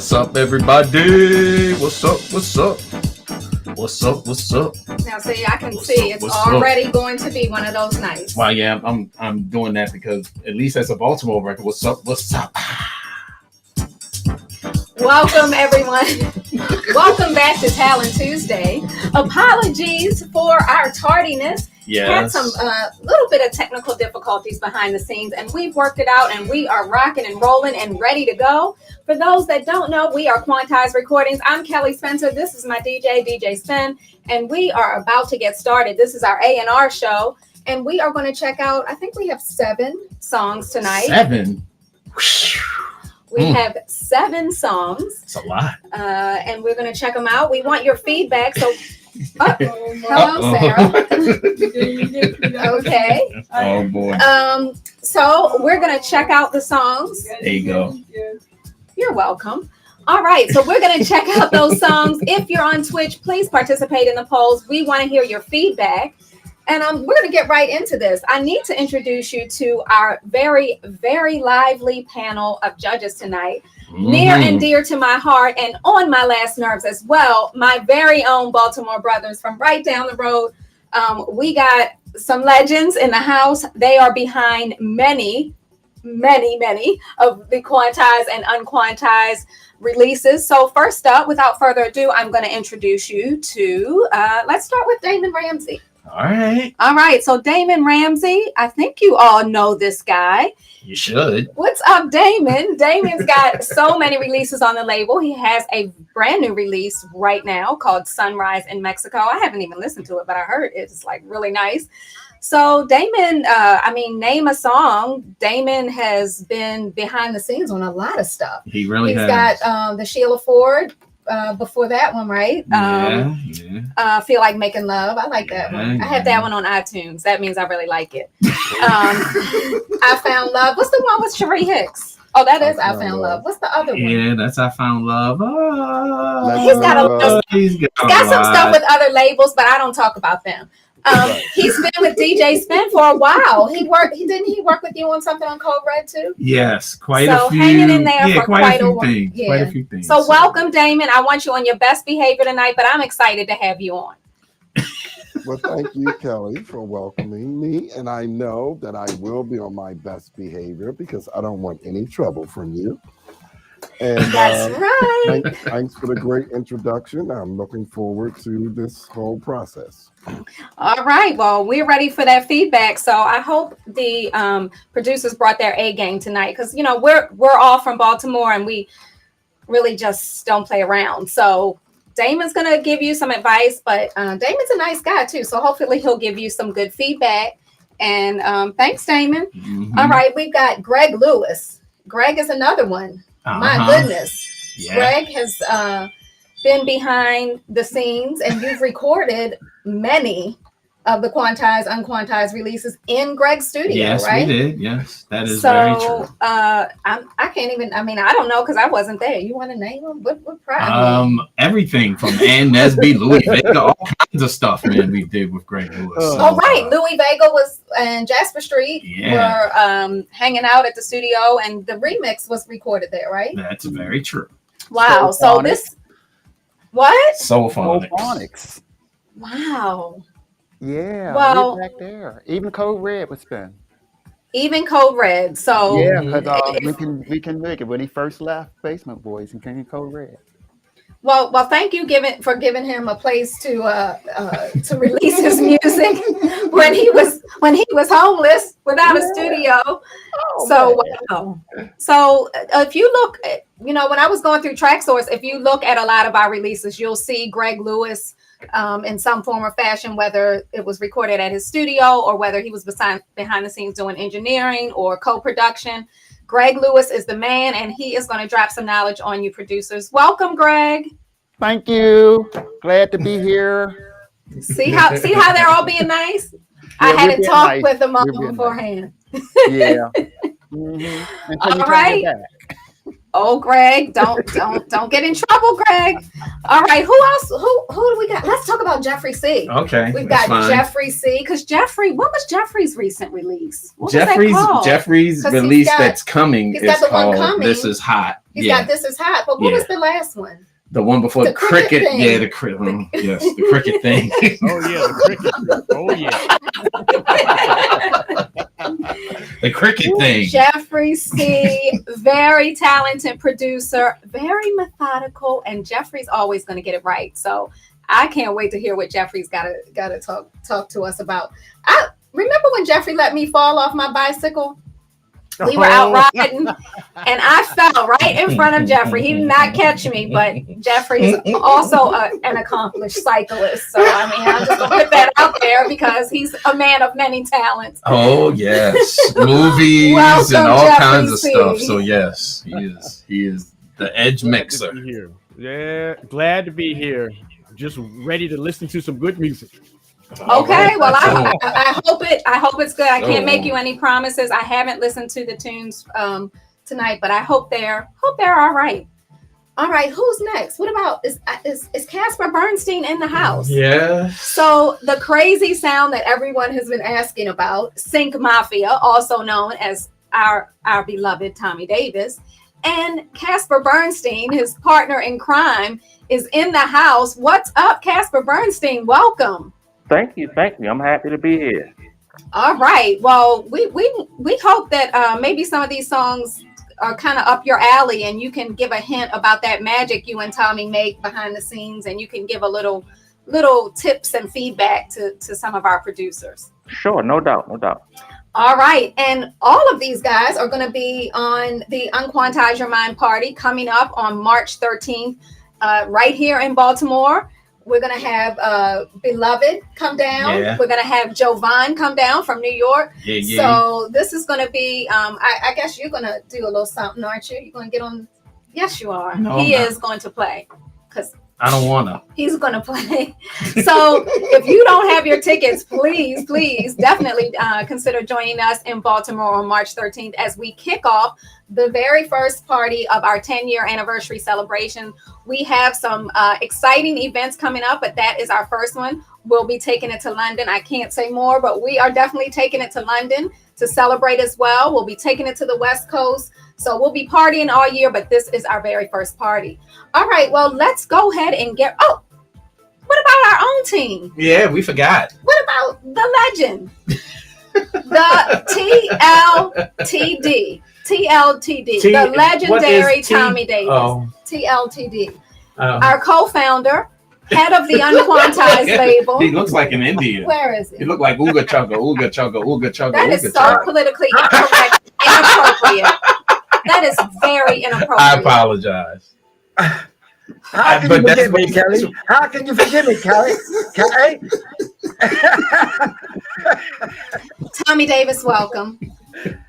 What's up, everybody? What's up? What's up? What's up? What's up? Now, see, I can see it's already going to be one of those nights. Well, yeah, I'm doing that because at least that's a Baltimore record. What's up? What's up? Welcome, everyone. Welcome back to Talent Tuesday. Apologies for our tardiness. Yes. Had some little bit of technical difficulties behind the scenes, and we've worked it out, and we are rocking and rolling and ready to go. For those that don't know, we are Quantize Recordings. I'm Kelly Spencer. This is my DJ Spen, and we are about to get started. This is our A&R show, and we are going to check out, I think we have 7 songs tonight. 7? We have 7 songs. It's a lot. And we're going to check them out. We want your feedback, so... hello, Sarah. Okay. Oh boy. So we're gonna check out the songs. There you go. You're welcome. All right, so we're gonna check out those songs. If you're on Twitch, please participate in the polls. We want to hear your feedback, and we're gonna get right into this. I need to introduce you to our very, very lively panel of judges tonight. Near and dear to my heart and on my last nerves as well, my very own Baltimore brothers from right down the road. We got some legends in the house. They are behind many of the Quantize and unquantized releases. So first up, without further ado, I'm going to introduce you to, let's start with Damon Ramsey. All right. So Damon Ramsey, I think you all know this guy. You should. What's up, Damon? Damon's got so many releases on the label. He has a brand new release right now called Sunrise in Mexico. I haven't even listened to it, but I heard it's like really nice. So Damon, name a song. Damon has been behind the scenes on a lot of stuff. He really has. He's got the Sheila Ford. Before that one, right? Feel Like Making Love. I like that one. I have that one on iTunes. That means I really like it. I Found Love. What's the one with Cherie Hicks? Oh, that is I Found Love. What's the other one? Yeah, that's I Found Love. He's got some stuff with other labels, but I don't talk about them. He's been with DJ Spen for a while. Didn't he work with you on something on Code Red too? Yes, quite a few. Hanging in there for quite a while. Quite a few things. So welcome, Damon. I want you on your best behavior tonight, but I'm excited to have you on. Well, thank you, Kelly, for welcoming me. And I know that I will be on my best behavior because I don't want any trouble from you. And that's right. Thanks for the great introduction. I'm looking forward to this whole process. All right. Well, we're ready for that feedback. So I hope the producers brought their A game tonight because, you know, we're all from Baltimore and we really just don't play around. So Damon's going to give you some advice, but Damon's a nice guy, too. So hopefully he'll give you some good feedback. And thanks, Damon. Mm-hmm. All right. We've got Greg Lewis. Greg is another one. My goodness. Yeah. Greg has been behind the scenes and you've recorded many of the Quantize, unquantized releases in Greg's studio, right? Yes, we did. Yes, that is very true. I can't even, I don't know because I wasn't there. You want to name them? What everything from Ann Nesby, Louis Vega, all kinds of stuff, man, we did with Greg Lewis. Right. Louis Vega was and Jasper Street were hanging out at the studio and the remix was recorded there, right? That's very true. Wow. So this, what? Soulphonics. Wow. Yeah, well, back there. Even Code Red was Spen. Even Code Red. So yeah, because we can make it when he first left Basement Boys and came in Code Red. Well, thank you for giving him a place to release his music when he was homeless without a studio. Wow. So if you look, when I was going through TrackSource, if you look at a lot of our releases, you'll see Greg Lewis in some form or fashion, whether it was recorded at his studio or whether he was behind the scenes doing engineering or co-production. Greg Lewis is the man, and he is going to drop some knowledge on you producers. Welcome, Greg. Thank you. Glad to be here. See how they're all being nice? Yeah, I had to talk with them all beforehand. Nice. Yeah. Mm-hmm. All right. Oh, Greg, don't get in trouble, Greg. All right, who else? Who do we got? Let's talk about Jeffrey C. Okay, we've got Jeffrey C. Because what was Jeffrey's recent release? Jeffrey's release that's coming is called "This Is Hot." He's got This Is Hot. But what was the last one? The one before the cricket thing. Yeah, the cricket. Yes, the cricket thing. Oh yeah, the cricket. Oh yeah. The cricket thing. Jeffrey C, very talented producer, very methodical, and Jeffrey's always going to get it right. So I can't wait to hear what Jeffrey's got to talk to us about. I remember when Jeffrey let me fall off my bicycle. We were out riding, and I fell right in front of Jeffrey. He did not catch me, but Jeffrey is also an accomplished cyclist. So, I mean, I'm just going to put that out there because he's a man of many talents. Oh, yes. Movies Welcome, and all Jeffrey kinds of C. stuff. So, yes, he is the edge mixer. Yeah, glad to be here. Just ready to listen to some good music. Okay, well, I hope it's good. I can't make you any promises. I haven't listened to the tunes tonight, but I hope they're all right. All right, who's next? What about is Casper Bernstein in the house? Yeah. So the crazy sound that everyone has been asking about, Sync Mafia, also known as our beloved Tommy Davis, and Casper Bernstein, his partner in crime, is in the house. What's up, Casper Bernstein? Welcome. Thank you. I'm happy to be here. All right. Well, we hope that maybe some of these songs are kind of up your alley, and you can give a hint about that magic you and Tommy make behind the scenes, and you can give a little tips and feedback to some of our producers. Sure, no doubt. All right. And all of these guys are going to be on the Unquantize Your Mind party coming up on March 13th, right here in Baltimore. We're going to have Beloved come down. Yeah. We're going to have Jovan come down from New York. Yeah. So this is going to be, I guess you're going to do a little something, aren't you? You're going to get on. Yes, you are. No, he is going to play because I don't want to. He's going to play. So if you don't have your tickets, please definitely consider joining us in Baltimore on March 13th as we kick off the very first party of our 10-year anniversary celebration. We have some exciting events coming up, but that is our first one. We'll be taking it to London. I can't say more, but we are definitely taking it to London to celebrate as well. We'll be taking it to the West Coast. So we'll be partying all year, but this is our very first party. All right, well, let's go ahead and what about our own team? Yeah, we forgot. What about the legend? The TLTD, the legendary Tommy Davis. Oh. TLTD. Our co-founder, head of the Unquantized label. He looks like an Indian. Where is he? He looked like Ooga Chugga, Ooga Chugga, Ooga Chugga. That is so politically incorrect, inappropriate. That is very inappropriate. I apologize. How can you forgive me, Kelly? How can you forgive me, Kelly? Kelly? Tommy Davis, welcome. Okay,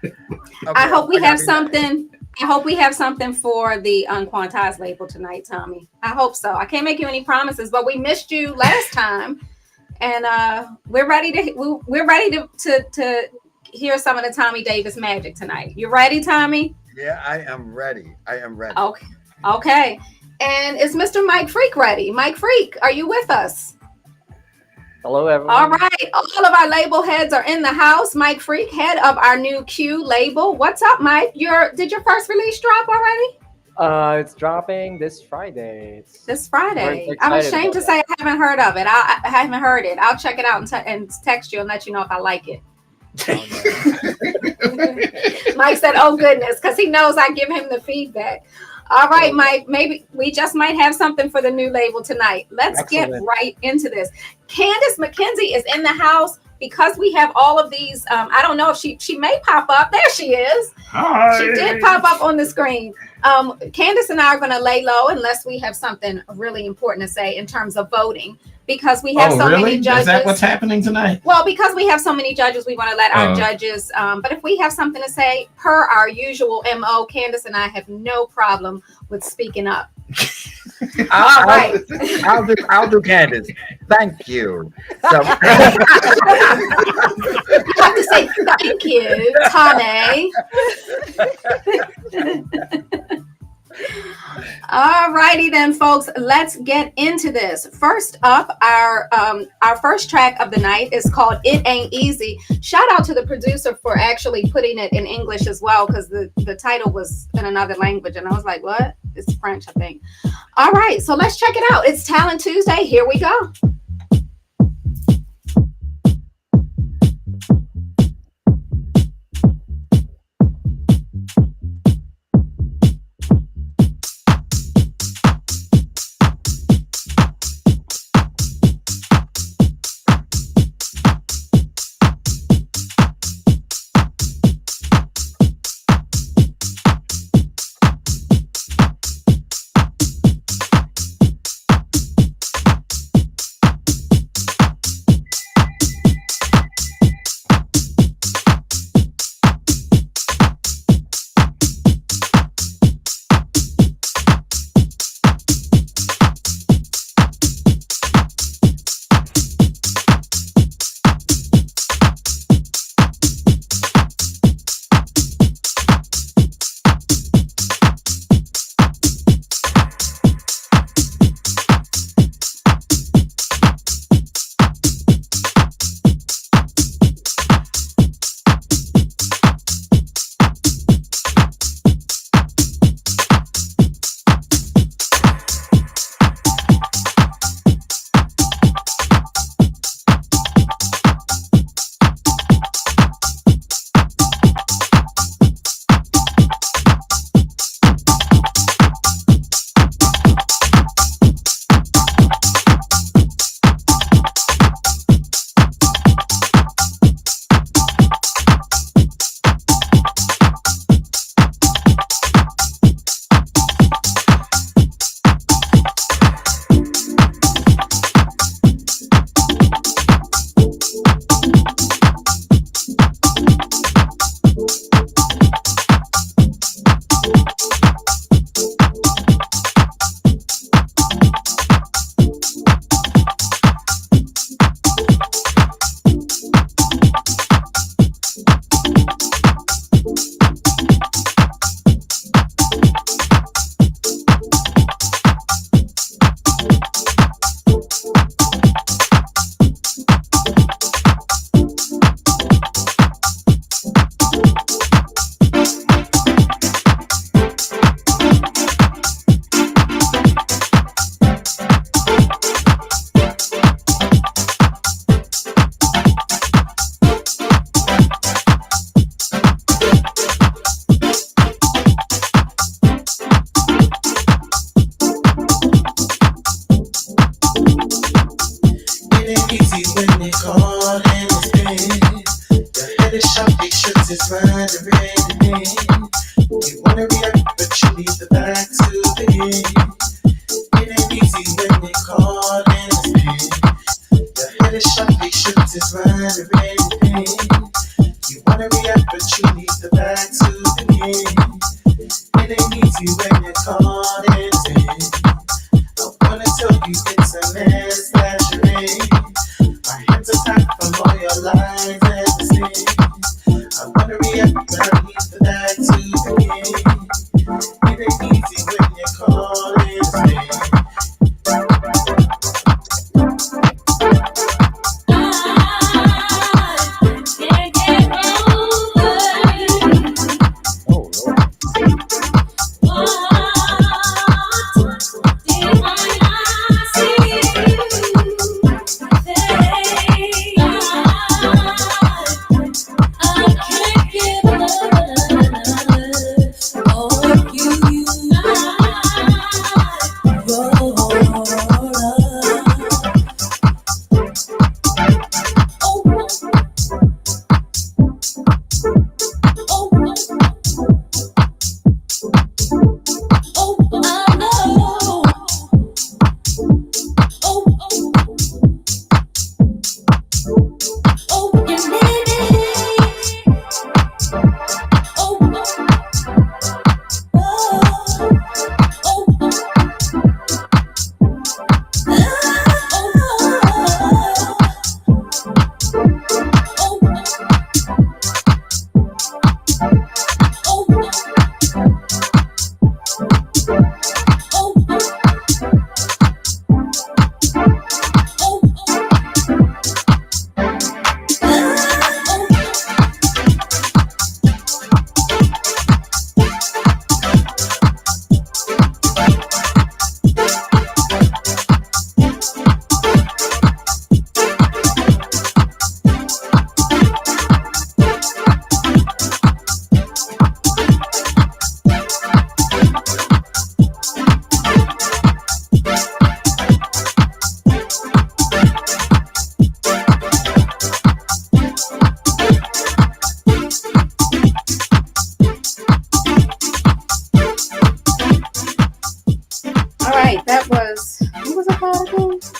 I hope we have something. I hope we have something for the Unquantized label tonight, Tommy. I hope so. I can't make you any promises, but we missed you last time, and we're ready to hear some of the Tommy Davis magic tonight. You ready, Tommy? Yeah, I am ready. Okay. And is Mr. Mike Freak ready? Mike Freak, are you with us? Hello, everyone. All right. All of our label heads are in the house. Mike Freak, head of our new Q label. What's up, Mike? Did your first release drop already? It's dropping this Friday. This Friday. I'm ashamed to say I haven't heard of it. I haven't heard it. I'll check it out and text you and let you know if I like it. Mike said, oh goodness, because he knows I give him the feedback. All right, Mike, maybe we just might have something for the new label tonight. Let's get right into this. Candace McKenzie is in the house because we have all of these. I don't know if she may pop up. There she is. Hi. She did pop up on the screen. Candace and I are going to lay low unless we have something really important to say in terms of voting. Because we have many judges. Is that what's happening tonight? Well, because we have so many judges, we want to let our judges. But if we have something to say, per our usual MO, Candace and I have no problem with speaking up. I'll do Candace. Thank you. So. You have to say thank you, Tommy. All righty then, folks. Let's get into this. First up, our first track of the night is called "It Ain't Easy." Shout out to the producer for actually putting it in English as well, because the title was in another language, and I was like, "What? It's French, I think." All right, so let's check it out. It's Talent Tuesday. Here we go.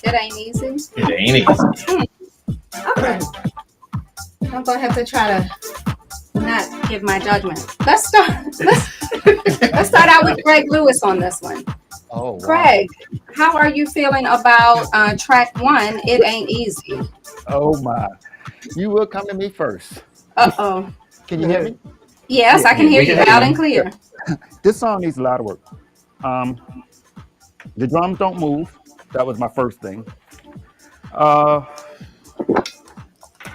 It ain't easy. It ain't easy. Okay. I'm gonna have to try to not give my judgment. Let's start out with Greg Lewis on this one. Oh, wow. Greg, how are you feeling about track 1? It ain't easy. Oh my. You will come to me first. Uh-oh. Can you hear me? Yes, I can hear you loud and clear. This song needs a lot of work. The drums don't move. That was my first thing. I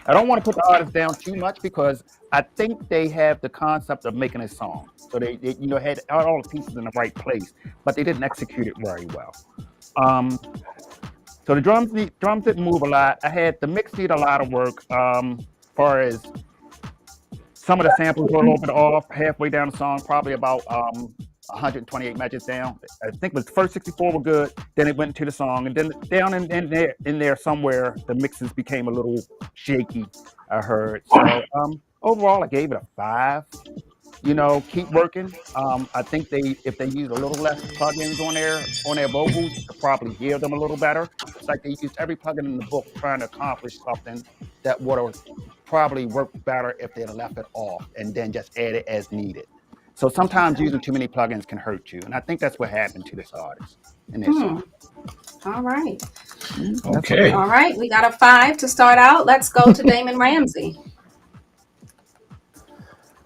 don't want to put the artist down too much because I think they have the concept of making a song. So they had all the pieces in the right place, but they didn't execute it very well. So the drums didn't move a lot. The mix needed a lot of work. As far as some of the samples were a little bit off halfway down the song, probably about 128 measures down. I think the first 64 were good. Then it went into the song, and then down in there somewhere, the mixes became a little shaky. I heard. So overall, I gave it a 5. Keep working. I think if they use a little less plugins on their vocals, you could probably hear them a little better. It's like they used every plugin in the book trying to accomplish something that would have probably worked better if they'd have left it off and then just add it as needed. So sometimes using too many plugins can hurt you, and I think that's what happened to this artist in this song. All right. Okay. All right. We got a 5 to start out. Let's go to Damon Ramsey.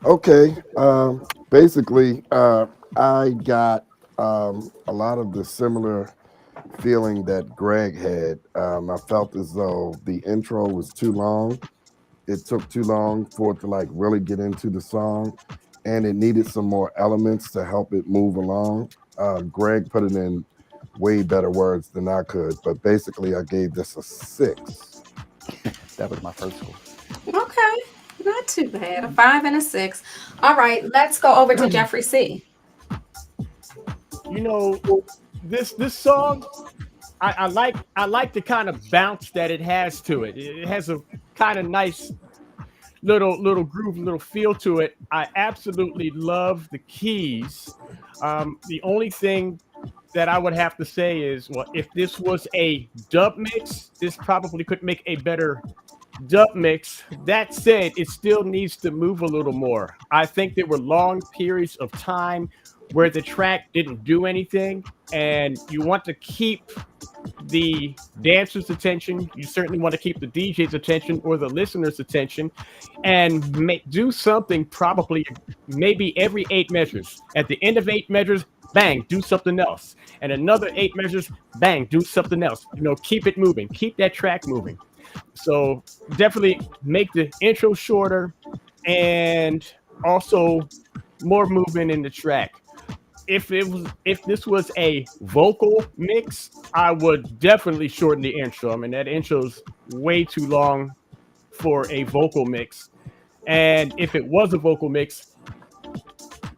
Okay. Basically, I got a lot of the similar feeling that Greg had. I felt as though the intro was too long. It took too long for it to really get into the song, and it needed some more elements to help it move along. Greg put it in way better words than I could, but basically I gave this a 6. That was my first one. Okay. Not too bad. A 5 and a 6. All right. Let's go over to Jeffrey C. This song, I like the kind of bounce that it has to it. It has a kind of nice little groove, little feel to it. I absolutely love the keys. The only thing that I would have to say is, well, if this was a dub mix, this probably could make a better dub mix. That said, it still needs to move a little more. I think there were long periods of time where the track didn't do anything, and you want to keep the dancer's attention. You certainly want to keep the DJ's attention or the listener's attention, and do something probably maybe every 8 measures. At the end of 8 measures, bang, do something else. And another 8 measures, bang, do something else. Keep it moving. Keep that track moving. So definitely make the intro shorter and also more movement in the track. If this was a vocal mix, I would definitely shorten the intro. I mean, that intro's way too long for a vocal mix. And if it was a vocal mix,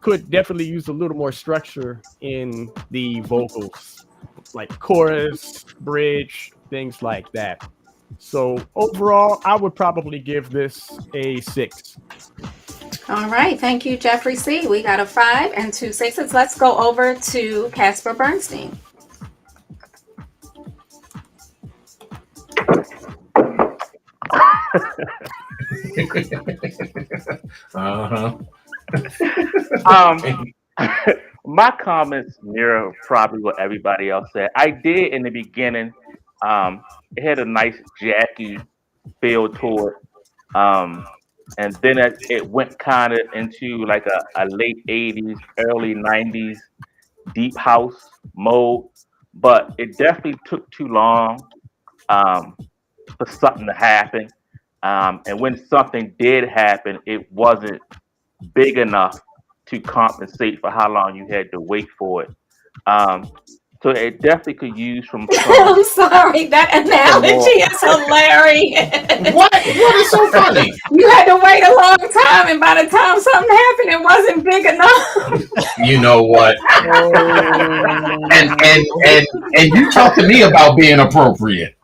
could definitely use a little more structure in the vocals, like chorus, bridge, things like that. So overall, I would probably give this a 6. All right. Thank you, Jeffrey C. We got a 5 and 2 6s. Let's go over to Casper Bernstein. My comments mirror probably what everybody else said. I did in the beginning. It had a nice jazzy feel to it. And then it went kind of into like a late 80s, early 90s deep house mode. But it definitely took too long for something to happen. And when something did happen, it wasn't big enough to compensate for how long you had to wait for it. So it definitely could use from I'm sorry, that analogy is hilarious. What is so funny? You had to wait a long time, and by the time something happened, it wasn't big enough. You know what? and you talk to me about being appropriate.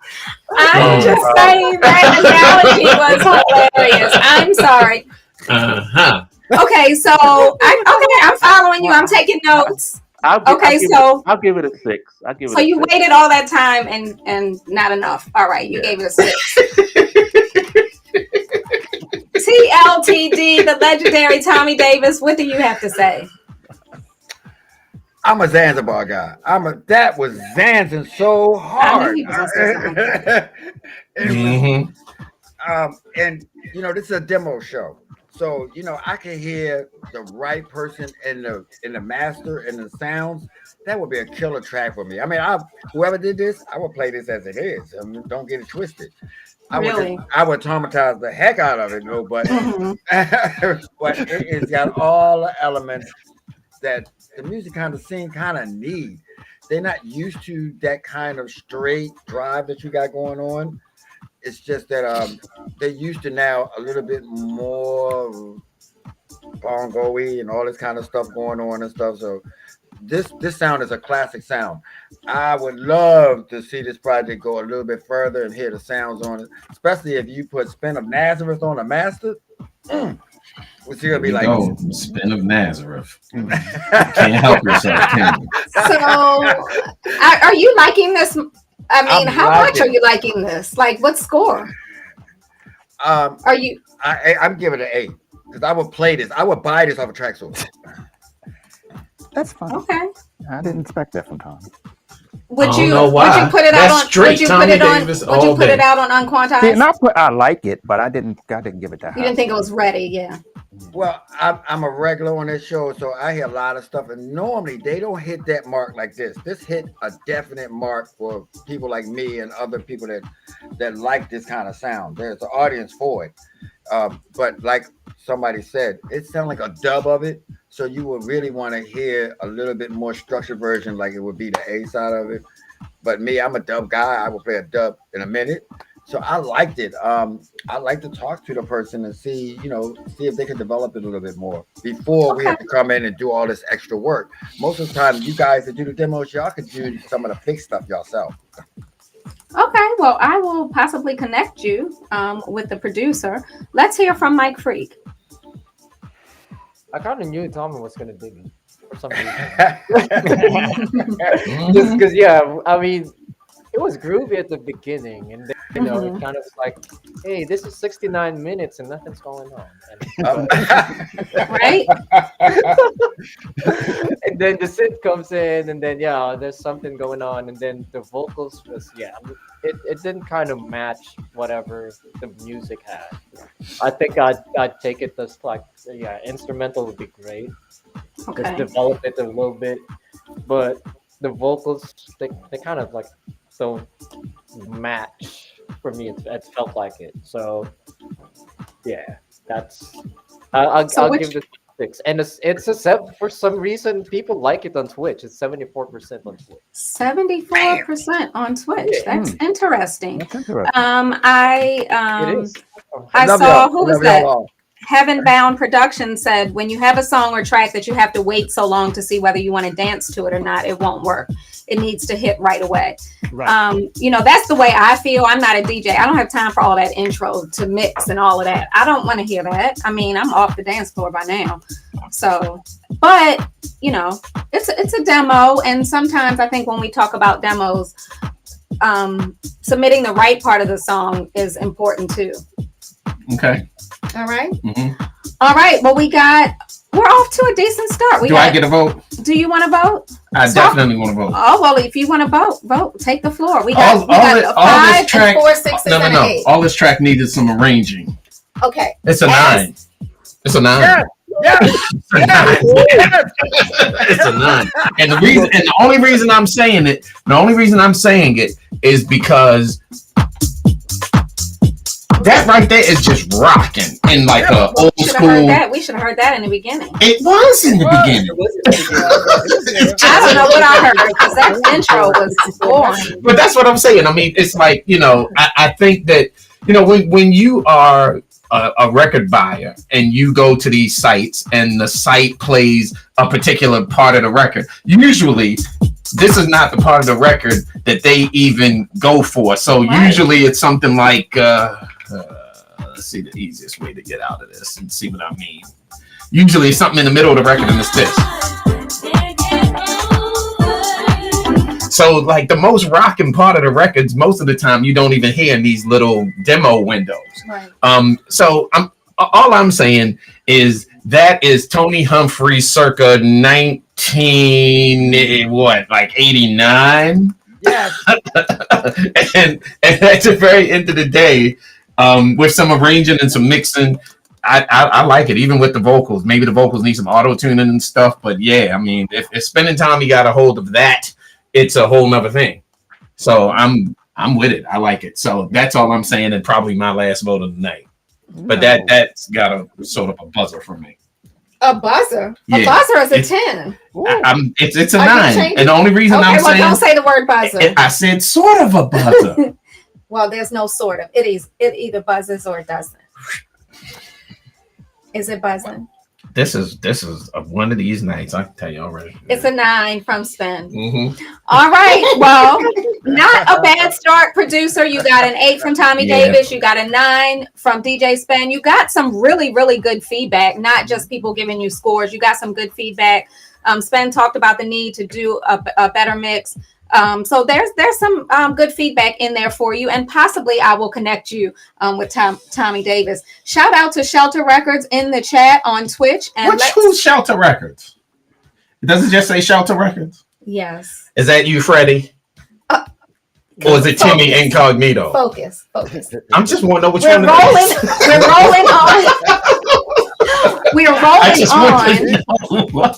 I'm just saying that analogy was hilarious. I'm sorry. Uh-huh. Okay, so I'm following you. I'm taking notes. I'll give it a 6. So you waited all that time and not enough. All right, you gave it a 6. TLTD, the legendary Tommy Davis. What do you have to say? I'm a Zanzibar guy. That was Zanzing so hard. And this is a demo show. So, I can hear the right person in the master and the sounds. That would be a killer track for me. I mean, whoever did this, I would play this as it is. I mean, don't get it twisted. I would traumatize the heck out of it, but but it's got all the elements that the music kind of scene kind of need. They're not used to that kind of straight drive that you got going on. It's just that they're used to now a little bit more bongo-y and all this kind of stuff going on and stuff. So this sound is a classic sound. I would love to see this project go a little bit further and hear the sounds on it, especially if you put Spen of Nazareth on a master. What's it gonna be like? Oh, Spen of Nazareth. Can't help yourself, can you? So, are you liking this? I mean, how much are you liking this? Like, what score? Are you? I'm giving it an 8 because I would play this. I would buy this off a track source. That's fine. Okay. I didn't expect that from Tom. Would you put it out on? Would you put it on? Would you put it out on Quantize? See, I like it, but I didn't give it that. You didn't think it was ready, yeah. Well, I'm a regular on this show, so I hear a lot of stuff, and normally they don't hit that mark like this. This hit a definite mark for people like me and other people that like this kind of sound. There's an audience for it, but like somebody said, it sounds like a dub of it. So you would really want to hear a little bit more structured version, like it would be the A side of it. But me, I'm a dub guy. I will play a dub in a minute. So I liked it. I like to talk to the person and see if they can develop it a little bit more before we have to come in and do all this extra work. Most of the time, you guys that do the demos, y'all could do some of the fixed stuff yourself. Okay, well, I will possibly connect you with the producer. Let's hear from Mike Freak. I kind of knew Tommy was going to dig it for some reason. Just because, I mean, it was groovy at the beginning, and then, it kind of like, hey, this is 69 minutes and nothing's going on. Right? And then the synth comes in, and then, there's something going on, and then the vocals was, it didn't kind of match whatever the music had. I think I'd take it as like, instrumental would be great. Okay. Just develop it a little bit, but the vocals, they kind of like don't match for me. It felt like it. So that's I'll give this 6. And it's a 7 for some reason. People like it on Twitch. It's 74% on Twitch. 74% on Twitch. That's interesting. That's interesting. It is. I saw who was that? Heaven Bound Production said when you have a song or track that you have to wait so long to see whether you want to dance to it or not, it won't work. It needs to hit right away. Right. That's the way I feel. I'm not a DJ. I don't have time for all that intro to mix and all of that. I don't want to hear that. I mean, I'm off the dance floor by now. So, but it's a demo, and sometimes I think when we talk about demos, submitting the right part of the song is important too. Okay. All right. Mm-hmm. All right. Well, we're off to a decent start. I get a vote? Do you want to vote? I definitely want to vote. Oh, well, if you want to vote. Take the floor. We got a 5, this track, 4, 6, no. 8. All this track needed some arranging. Okay. It's a 9. It's a 9. Yeah. It's a 9. And the only reason I'm saying it is because that right there is just rocking in like a old school. We should have heard that in the beginning. It was in the beginning. I don't know what I heard because that intro was boring. But that's what I'm saying. I mean, it's like, I think that, when you are a record buyer and you go to these sites and the site plays a particular part of the record, usually this is not the part of the record that they even go for. So usually it's something like, let's see the easiest way to get out of this and see what I mean. Usually it's something in the middle of the record and it's this. So like the most rocking part of the records, most of the time you don't even hear in these little demo windows. Right. So all I'm saying is that is Tony Humphrey circa 89. Yes. and at the very end of the day, with some arranging and some mixing, I like it, even with the vocals. Maybe the vocals need some auto tuning and stuff, but yeah, I mean, if Spending Time he got a hold of that, it's a whole nother thing. So I'm with it. I like it. So that's all I'm saying, and probably my last vote of the night. But that's got a sort of a buzzer for me. A buzzer? Yeah. A buzzer is a 10. It's a 9. And the only reason I'm saying, don't say the word buzzer. I said sort of a buzzer. Well, there's no sort of. It either buzzes or it doesn't. Is it buzzing? This is one of these nights. I can tell you already. It's a 9 from Spen. Mm-hmm. All right. Well, not a bad start, producer. You got an 8 from Tommy Davis. You got a 9 from DJ Spen. You got some really, really good feedback, not just people giving you scores. You got some good feedback. Spen talked about the need to do a better mix. So there's some good feedback in there for you, and possibly I will connect you with Tommy Davis. Shout out to Shelter Records in the chat on Twitch. And who's Shelter Records? Does it just say Shelter Records? Yes. Is that you, Freddie? Or is it Timmy Incognito? Focus. I'm just want to know which We're one. rolling on. We are rolling on.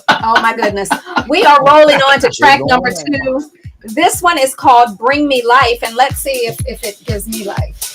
Oh my goodness. We are rolling on to track number 2. This one is called Bring Me Life, and let's see if it gives me life.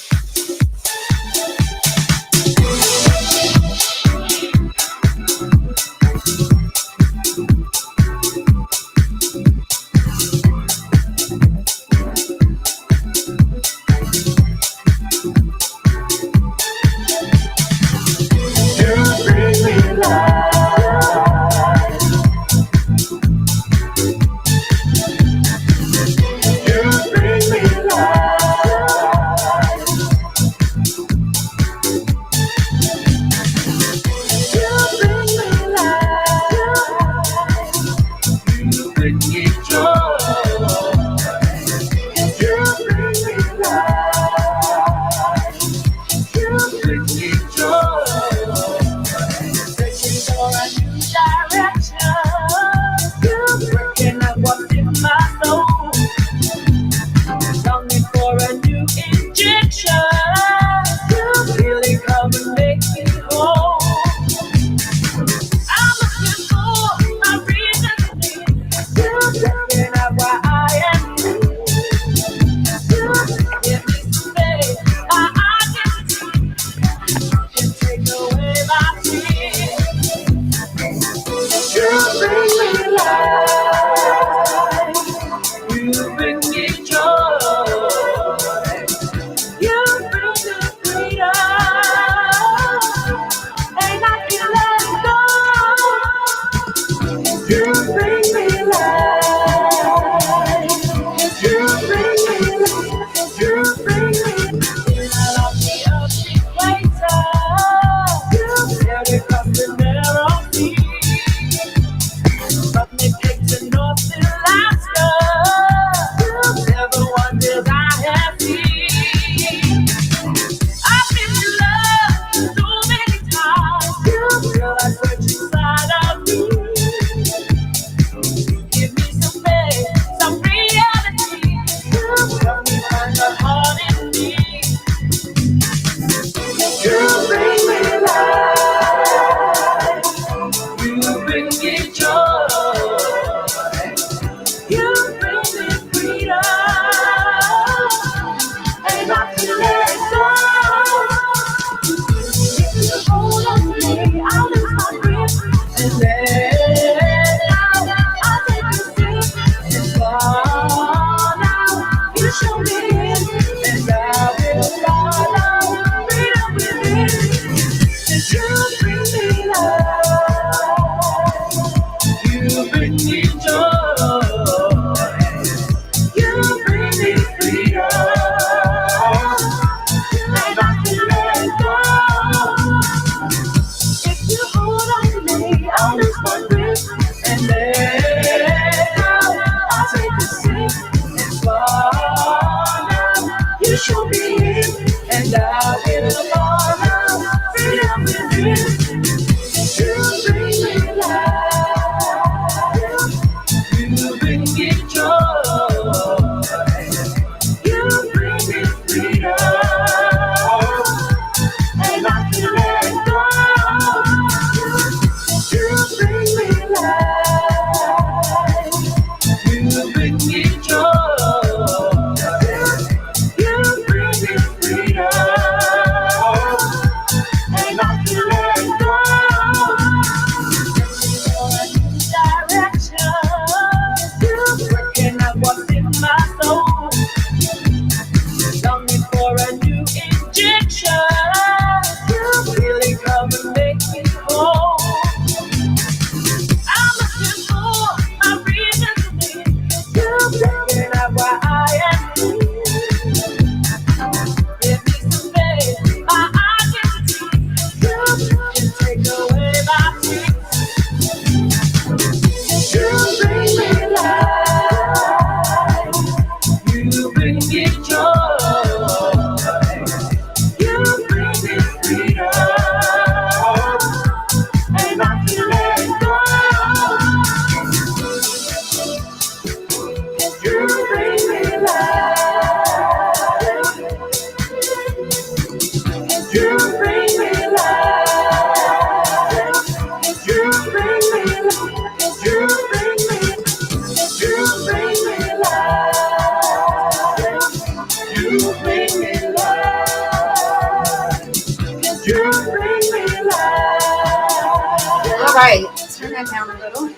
All right, turn that down a little.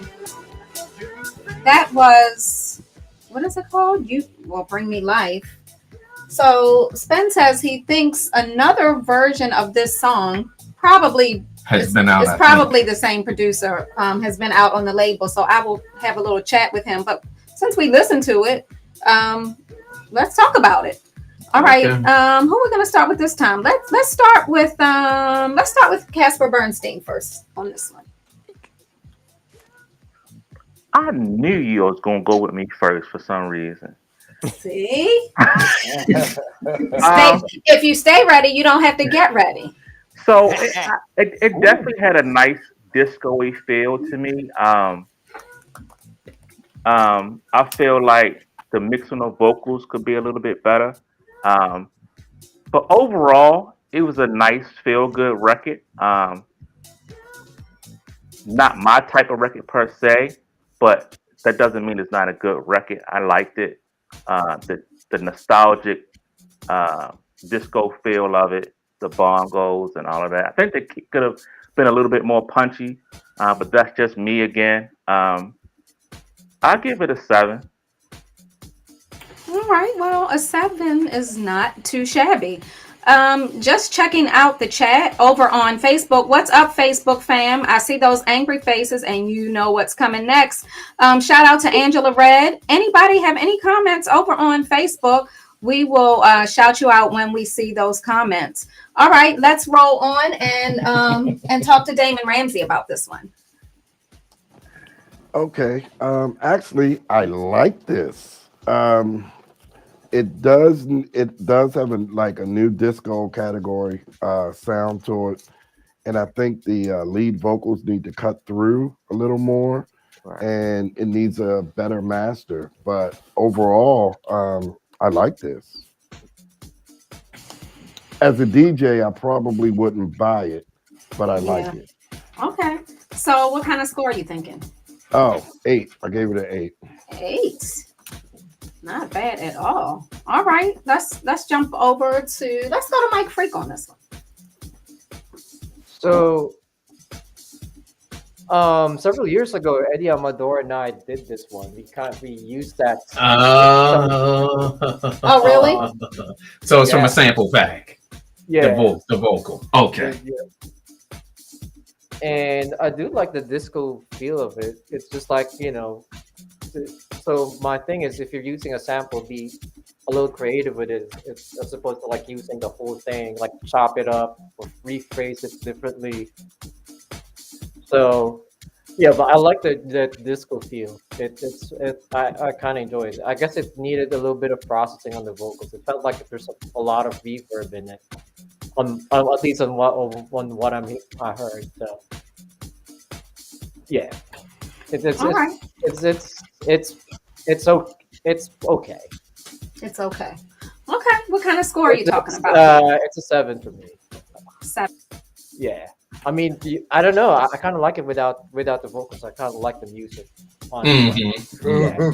That was, what is it called? You Will Bring Me Life. So Spen says he thinks another version of this song probably has been out. It's probably the same producer, has been out on the label. So I will have a little chat with him. But since we listened to it, let's talk about it. All right. Who are we gonna start with this time? Let's start with Casper Bernstein first on this one. I knew you was gonna go with me first for some reason. See? If you stay ready, you don't have to get ready. So it definitely had a nice disco-y feel to me. I feel like the mix on the vocals could be a little bit better. But overall, it was a nice feel-good record. Not my type of record per se, but that doesn't mean it's not a good record. I liked it. The nostalgic disco feel of it, the bongos and all of that. I think they could have been a little bit more punchy, but that's just me again. I'll give it a 7. All right. Well, a 7 is not too shabby. Just checking out the chat over on Facebook. What's up, Facebook fam? I see those angry faces and you know what's coming next. Shout out to Angela Red. Anybody have any comments over on Facebook? We will shout you out when we see those comments. All right, let's roll on and talk to Damon Ramsey about this one. Okay. Actually, I like this. It does have a new disco category sound to it, and I think the lead vocals need to cut through a little more, and it needs a better master. But overall, I like this. As a DJ, I probably wouldn't buy it, but I like it. Okay. So, what kind of score are you thinking? Oh, 8. I gave it an 8. 8. Not bad at all. All right, let's jump over to let's go to Mike Freak on this one. So, several years ago, Eddie Amador and I did this one. We used that. Oh, really? So it's from a sample pack. Yeah. The vocal. Okay. Yeah. And I do like the disco feel of it. It's just like, so my thing is, if you're using a sample, be a little creative with it. It's as opposed to like using the whole thing, like chop it up or rephrase it differently. So yeah, but I like the disco feel. I kind of enjoy it. I guess it needed a little bit of processing on the vocals. It felt like there's a lot of reverb in it. At least on what I heard. So yeah, it's okay. It's okay. It's okay. Okay. What kind of score are you talking about? It's a 7 for me. 7. Yeah. I mean, I don't know. I kind of like it without the vocals. I kind of like the music. Yeah.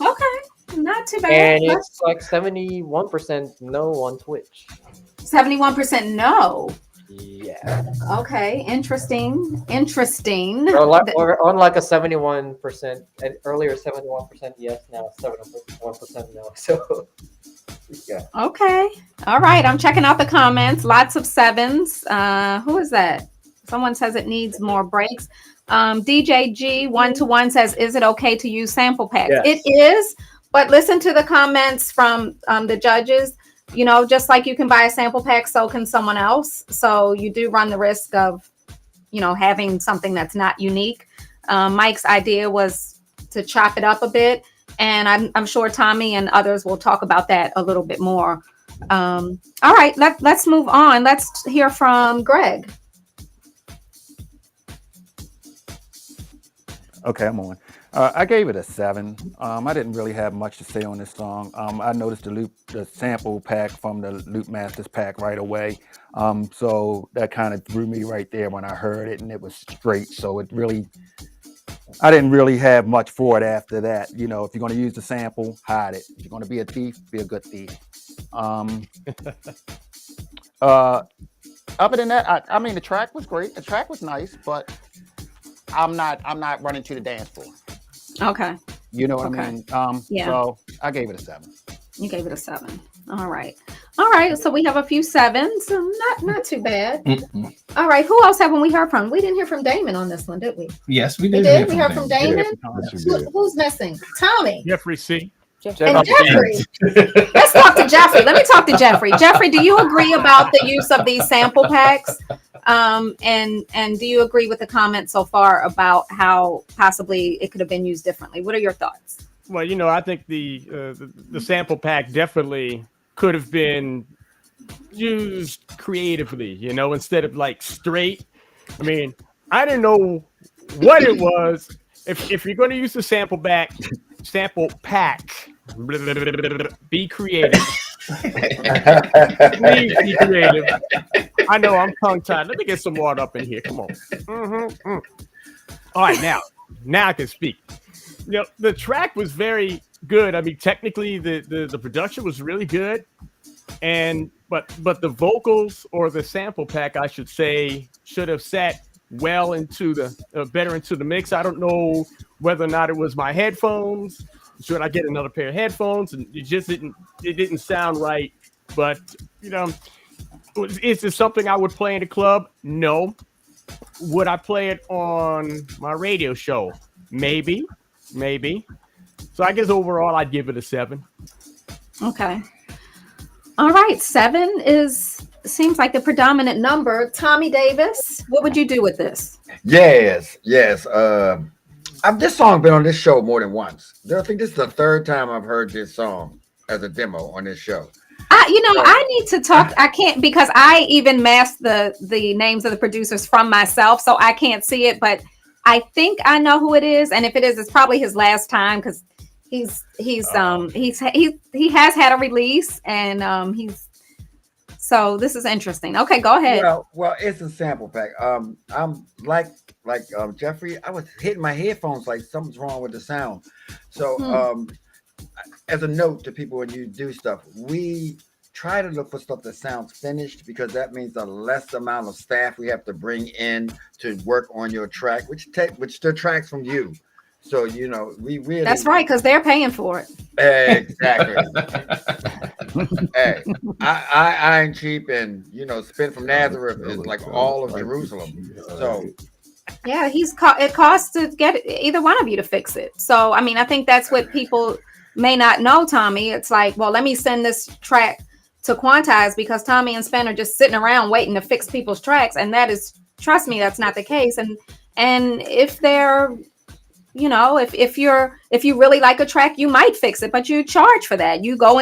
Okay. Not too bad. And it's like 71% no on Twitch. 71% no. Yeah. Okay. Interesting. Or on like a 71%, and earlier 71% yes, now 71% no. So yeah. Okay. All right. I'm checking out the comments. Lots of 7s. Who is that? Someone says it needs more breaks. DJ G 1-1 says, is it okay to use sample packs? Yes. It is, but listen to the comments from the judges. Just like you can buy a sample pack, so can someone else. So you do run the risk of, having something that's not unique. Mike's idea was to chop it up a bit. And I'm sure Tommy and others will talk about that a little bit more. All right, let's move on. Let's hear from Greg. Okay, I'm on. I gave it a 7. I didn't really have much to say on this song. I noticed the sample pack from the Loop Masters pack right away. So that kind of threw me right there when I heard it, and it was straight. So I didn't really have much for it after that. If you're going to use the sample, hide it. If you're going to be a thief, be a good thief. Other than that, I mean, the track was great. The track was nice, but I'm not running to the dance floor. Okay. You know what Okay. I mean? Yeah. So I gave it a 7. You gave it a 7. All right. So we have a few 7s. Not too bad. Mm-mm. All right. Who else haven't we heard from? We didn't hear from Damon on this one, did we? Yes, we We did. did. We heard from Damon. Yes, you did. Who's missing? Tommy Jeffrey C. and Jeffrey. Let's talk to Jeffrey. Let me talk to Jeffrey. Jeffrey, do you agree about the use of these sample packs? And do you agree with the comments so far about how possibly it could have been used differently? What are your thoughts? Well, I think the sample pack definitely could have been used creatively, instead of like straight. I mean, I didn't know what it was. If you're going to use the sample pack, be creative. Please be creative. I know I'm tongue tied. Let me get some water up in here. Come on. All right, now I can speak. The track was very good. I mean, technically, the production was really good, but the vocals, or the sample pack, I should say, should have sat well into better into the mix. I don't know whether or not it was my headphones. Should I get another pair of headphones? And it just didn't sound right. But is this something I would play in the club? No. Would I play it on my radio show? Maybe. So I guess overall I'd give it a 7. Okay. All right. 7 seems like the predominant number. Tommy Davis, what would you do with this? Yes. This song been on this show more than once. I think this is the 3rd time I've heard this song as a demo on this show. I need to talk. I can't, because I even masked the names of the producers from myself, so I can't see it. But I think I know who it is, and if it is, it's probably his last time, because he has had a release, and so this is interesting. Okay, go ahead. Well, it's a sample pack. I'm like Jeffrey. I was hitting my headphones like something's wrong with the sound. So as a note to people, when you do stuff, we try to look for stuff that sounds finished, because that means the less amount of staff we have to bring in to work on your track, which detracts from you. So we really. That's right, because they're paying for it. Exactly. Hey, I ain't cheap, and Spen from Nazareth is like all of Jerusalem. So yeah, it costs to get either one of you to fix it. So I mean, I think that's what people may not know, Tommy. It's like, well, let me send this track to Quantize, because Tommy and Spen are just sitting around waiting to fix people's tracks, and trust me, that's not the case. And if they're if you really like a track, you might fix it, but you charge for that. You go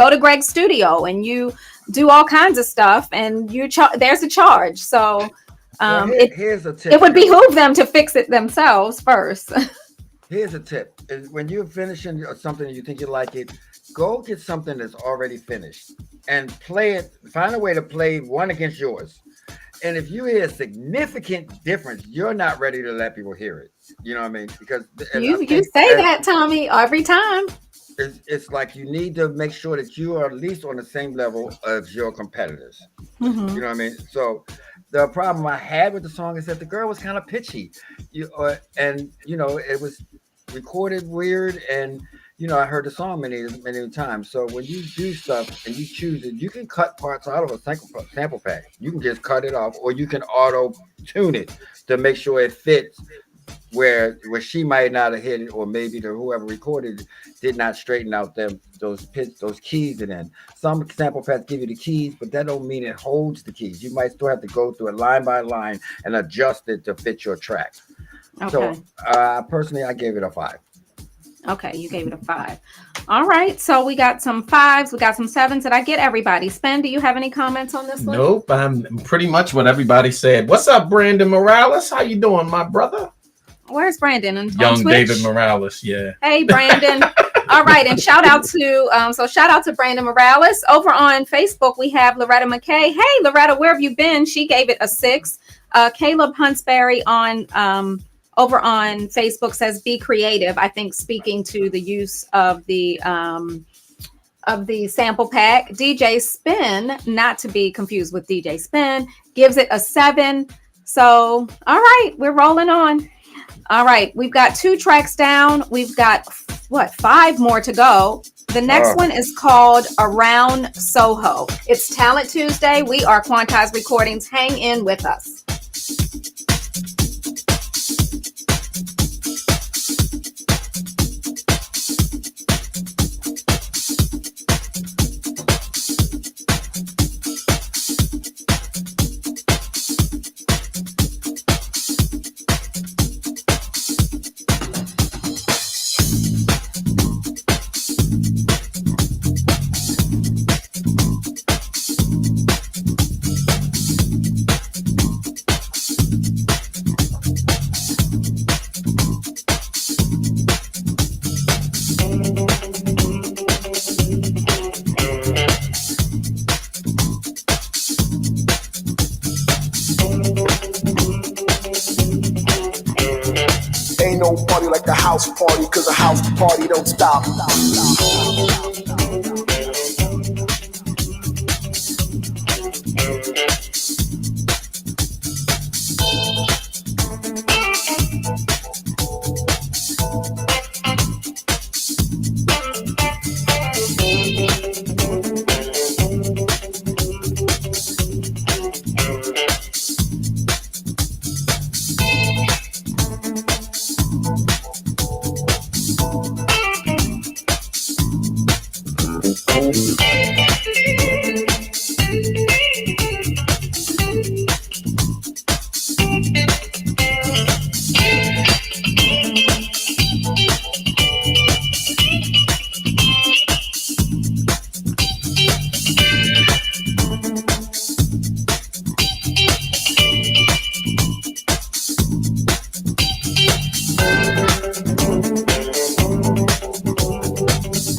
to Greg's studio and you do all kinds of stuff, and there's a charge. So here's a tip. It would behoove them to fix it themselves first. Here's a tip: when you're finishing something and you think you like it, go get something that's already finished and play it. Find a way to play one against yours. And if you hear a significant difference, you're not ready to let people hear it. You know what I mean? Because you say that, Tommy, every time. It's like you need to make sure that you are at least on the same level as your competitors. Mm-hmm. You know what I mean? So the problem I had with the song is that the girl was kind of pitchy, and it was recorded weird, and I heard the song many times. So when you do stuff and you choose it, you can cut parts out of a sample pack. You can just cut it off, or you can auto tune it to make sure it fits where she might not have hit it, or maybe whoever recorded it did not straighten out those keys. And then some sample packs give you the keys, but that don't mean it holds the keys. You might still have to go through it line by line and adjust it to fit your track. Okay. So personally, I gave it a 5. Okay, you gave it a 5. All right, so we got some 5s, we got some 7s. Did I get everybody? Spen, do you have any comments on this one? Nope, I'm pretty much what everybody said. What's up, Brandon Morales? How you doing, my brother? Where's Brandon? Young David Morales, yeah. Hey, Brandon. All right, and shout out to Brandon Morales. Over on Facebook, we have Loretta McKay. Hey, Loretta, where have you been? She gave it a 6. Caleb Huntsberry over on Facebook says, be creative. I think speaking to the use of the sample pack. DJ Spen, not to be confused with DJ Spen, gives it a 7. So, all right, we're rolling on. All right, we've got 2 tracks down. We've got 5 more to go. The next one is called Around Soho. It's Talent Tuesday. We are Quantize Recordings. Hang in with us. No party like a house party, cause a house party don't stop.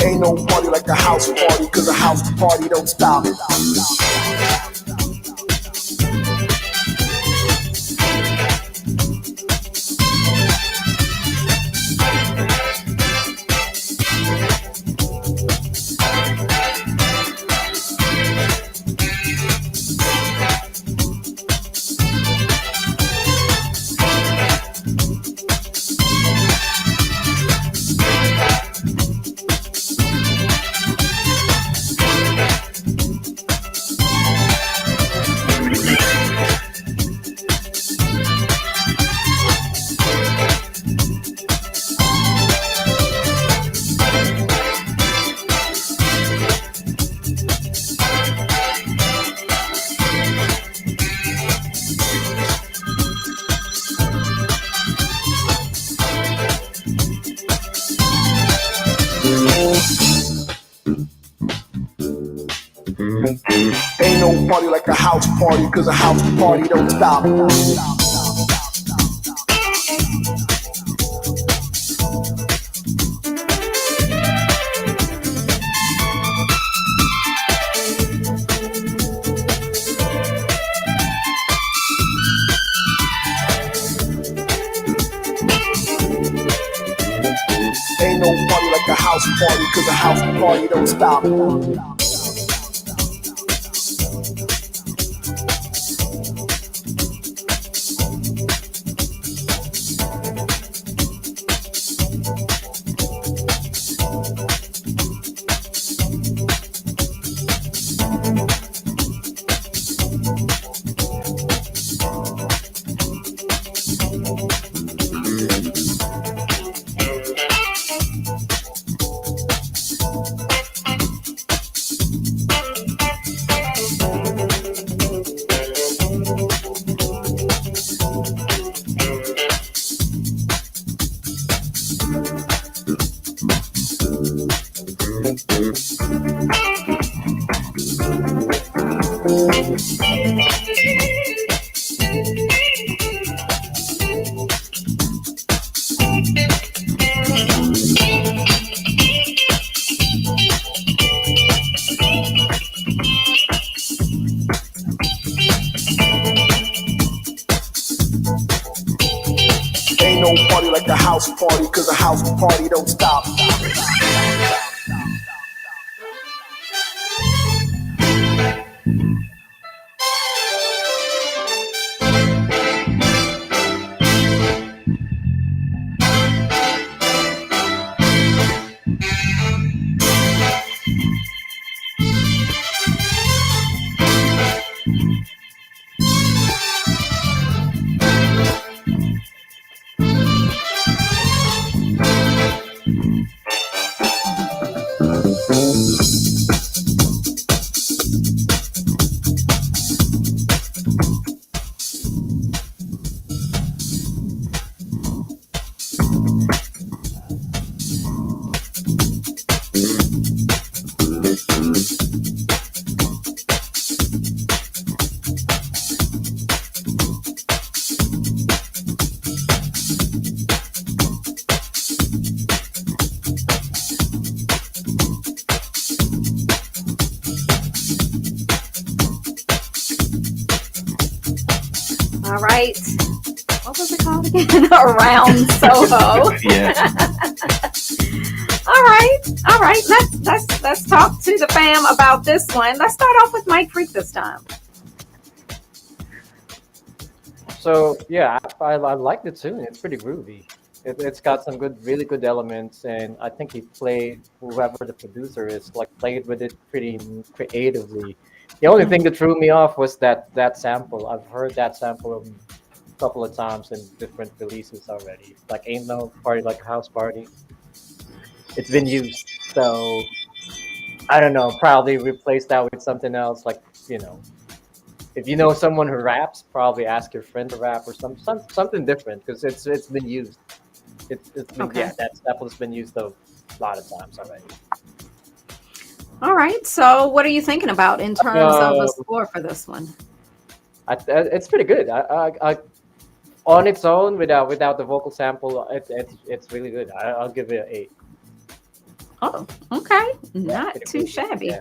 Ain't no party like a house party, cause a house party don't stop. Ain't no party like a house party, cause a house party don't stop. Ain't no party like a house party, cause a house party don't stop. Ain't no party like a house party, cause a house party don't stop. All right. What was it called again? Around Soho. Yeah. All right. All right. Let's talk to the fam about this one. Let's start off with Mike Freak this time. So yeah, I like the tune. It's pretty groovy. It's got some really good elements, and I think whoever the producer is, like played with it pretty creatively. The only thing that threw me off was that sample. I've heard that sample a couple of times in different releases already. Like Ain't No Party Like a House Party. It's been used, so I don't know. Probably replace that with something else, like if you know someone who raps, probably ask your friend to rap or something different, because it's been used. It's been, Okay. yeah, that sample's been used a lot of times already. All right. So, what are you thinking about in terms of a score for this one? It's pretty good. I on its own, without the vocal sample, it's really good. I'll give it an 8. Oh, okay. Not pretty too good. shabby. Yeah.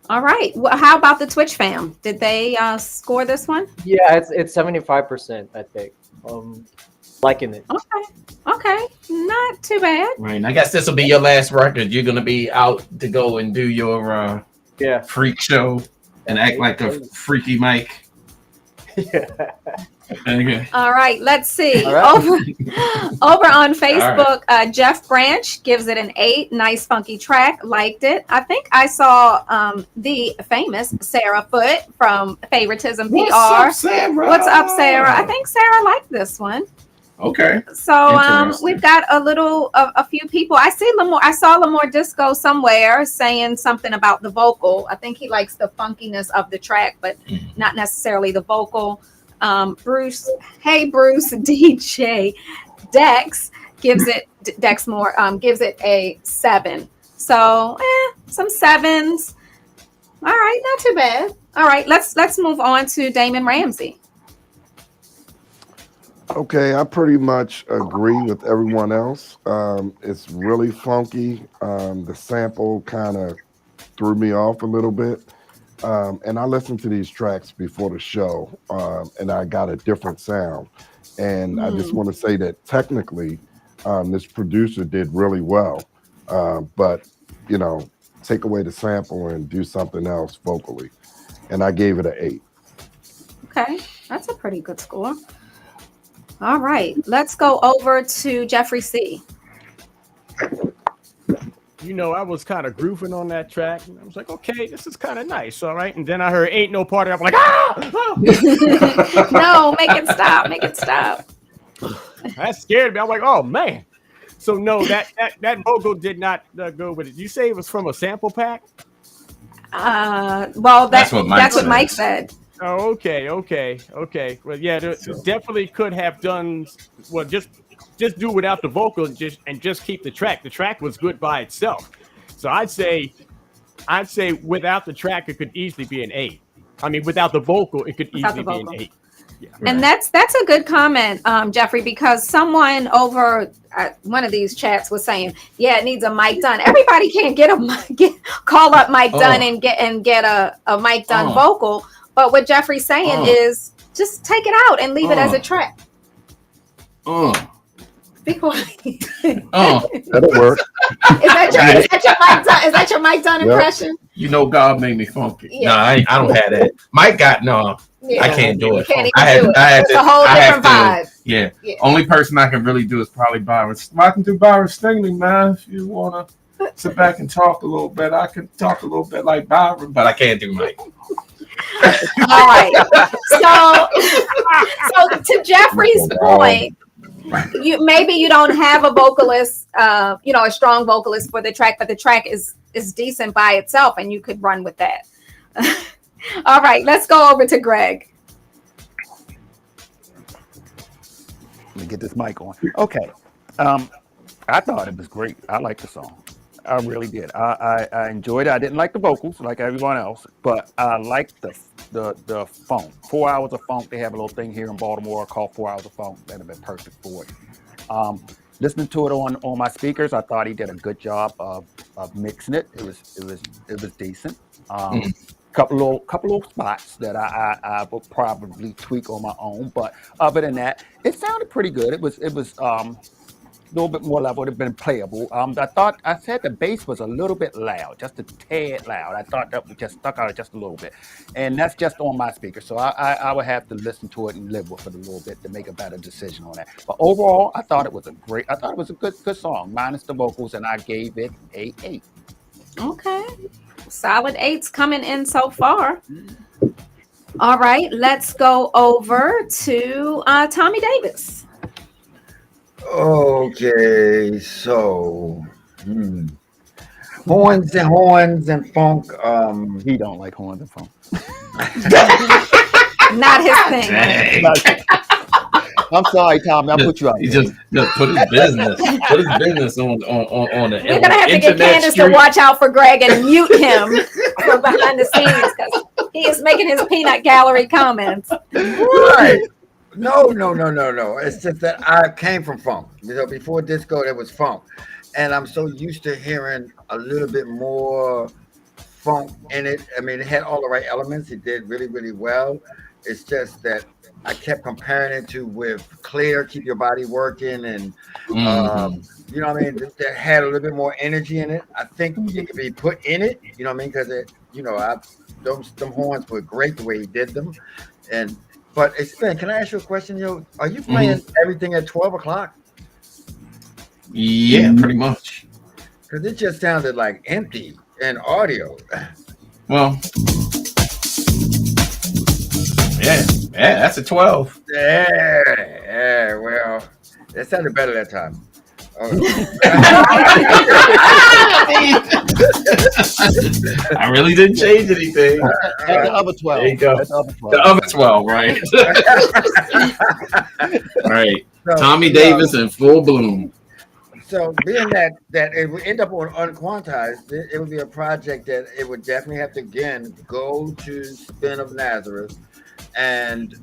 All right. Well, how about the Twitch fam? Did they score this one? Yeah, it's 75%, I think. Liking it. Okay. Not too bad. Right. And I guess this will be your last record. You're gonna be out to go and do your Yeah. freak show and act like a freaky Mike. Yeah. Okay. All right. Let's see. All right. Over on Facebook, Jeff Branch gives it an 8. Nice funky track. Liked it. I think I saw the famous Sarah Foote from Favoritism PR. What's up, Sarah? What's up, Sarah? I think Sarah liked this one. Okay. So Interesting. we've got a few people. I saw Lamore Disco somewhere saying something about the vocal. I think he likes the funkiness of the track, but not necessarily the vocal. Bruce DJ Dex gives it gives it a 7. So some 7s. All right, not too bad. All right, let's move on to Damon Ramsey. Okay, I pretty much agree with everyone else. It's really funky. The sample kind of threw me off a little bit. And I listened to these tracks before the show, and I got a different sound. And I just want to say that technically, this producer did really well. But, take away the sample and do something else vocally. And I gave it an 8. Okay, that's a pretty good score. All right, let's go over to Jeffrey C. I was kind of grooving on that track. And I was like, okay, this is kind of nice. All right. And then I heard Ain't No Party. I'm like, ah! No, make it stop. Make it stop. That scared me. I'm like, oh, man. So, no, that vocal did not go with it. You say it was from a sample pack? Well, that's what Mike said. Oh, okay. Well, yeah, there definitely could have done, well, just do without the vocal and just keep the track. The track was good by itself. So I'd say without the track, it could easily be an 8. I mean, without the vocal, it could easily be an 8. Yeah. And that's a good comment, Jeffrey, because someone over at one of these chats was saying, yeah, it needs a Mike Dunn. Everybody can't call up Mike Dunn and get a Mike Dunn vocal. But what Jeffrey's saying is just take it out and leave it as a track. Be quiet. That'll work. Is that your Mike Dunn impression? God made me funky. Yeah. No, I don't have that. Mike got no. Yeah. I can't do it. It's a whole different vibe. Yeah. Only person I can really do is probably Byron. I can do Byron Stingley, man. If you wanna sit back and talk a little bit, I can talk a little bit like Byron, but I can't do Mike. All right. So to Jeffrey's point, maybe you don't have a vocalist, a strong vocalist for the track, but the track is decent by itself, and you could run with that. All right, let's go over to Greg. Let me get this mic on. Okay. I thought it was great. I liked the song. I really did. I enjoyed it. I didn't like the vocals like everyone else, but I liked the funk. 4 hours of funk. They have a little thing here in Baltimore called 4 hours of funk. That'd have been perfect for it. Listening to it on my speakers, I thought he did a good job of mixing it. It was decent. couple of spots that I would probably tweak on my own. But other than that, it sounded pretty good. It was a little bit more level. It would have been playable. I said the bass was a little bit loud, just a tad loud. I thought that just stuck out just a little bit, and that's just on my speaker. So I would have to listen to it and live with it a little bit to make a better decision on that. But overall, I thought it was a good song, minus the vocals, and I gave it a 8. Okay, solid 8s coming in so far. All right, let's go over to Tommy Davis. Okay, so horns and funk. He don't like horns and funk. Not his thing. I'm sorry, Tommy. I put you out. He just put his business on the We're gonna have to get Candace to watch out for Greg and mute him from behind the scenes because he is making his peanut gallery comments. Right. No. It's just that I came from funk. Before disco, there was funk. And I'm so used to hearing a little bit more funk in it. I mean, it had all the right elements. It did really, really well. It's just that I kept comparing it to with Clear, Keep Your Body Working, and you know what I mean? That had a little bit more energy in it. I think it could be put in it, you know what I mean? Because them horns were great the way he did them. But Spen, can I ask you a question? Are you playing everything at 12 o'clock? Yeah, pretty much. Because it just sounded like empty and audio. Well, yeah, that's a 12. Yeah, well, it sounded better that time. I really didn't change anything. The other 12. There you go. The other 12, right? Right. So, Tommy Davis in full bloom. So being that it would end up on Unquantized, it would be a project that it would definitely have to again go to Spen of Nazareth, and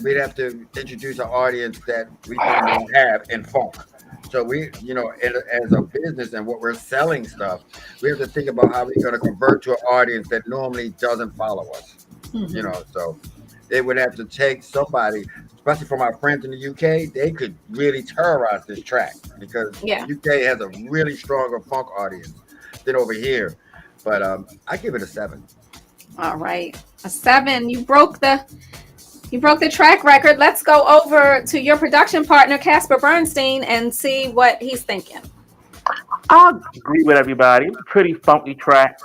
we'd have to introduce an audience that we don't have in funk. So we, as a business and what we're selling stuff, we have to think about how we're going to convert to an audience that normally doesn't follow us. So it would have to take somebody, especially from our friends in the UK, they could really terrorize this track because UK has a really stronger funk audience than over here. But I give it a 7. All right, a 7. You broke the track record. Let's go over to your production partner, Casper Bernstein, and see what he's thinking. I agree with everybody. Pretty funky track.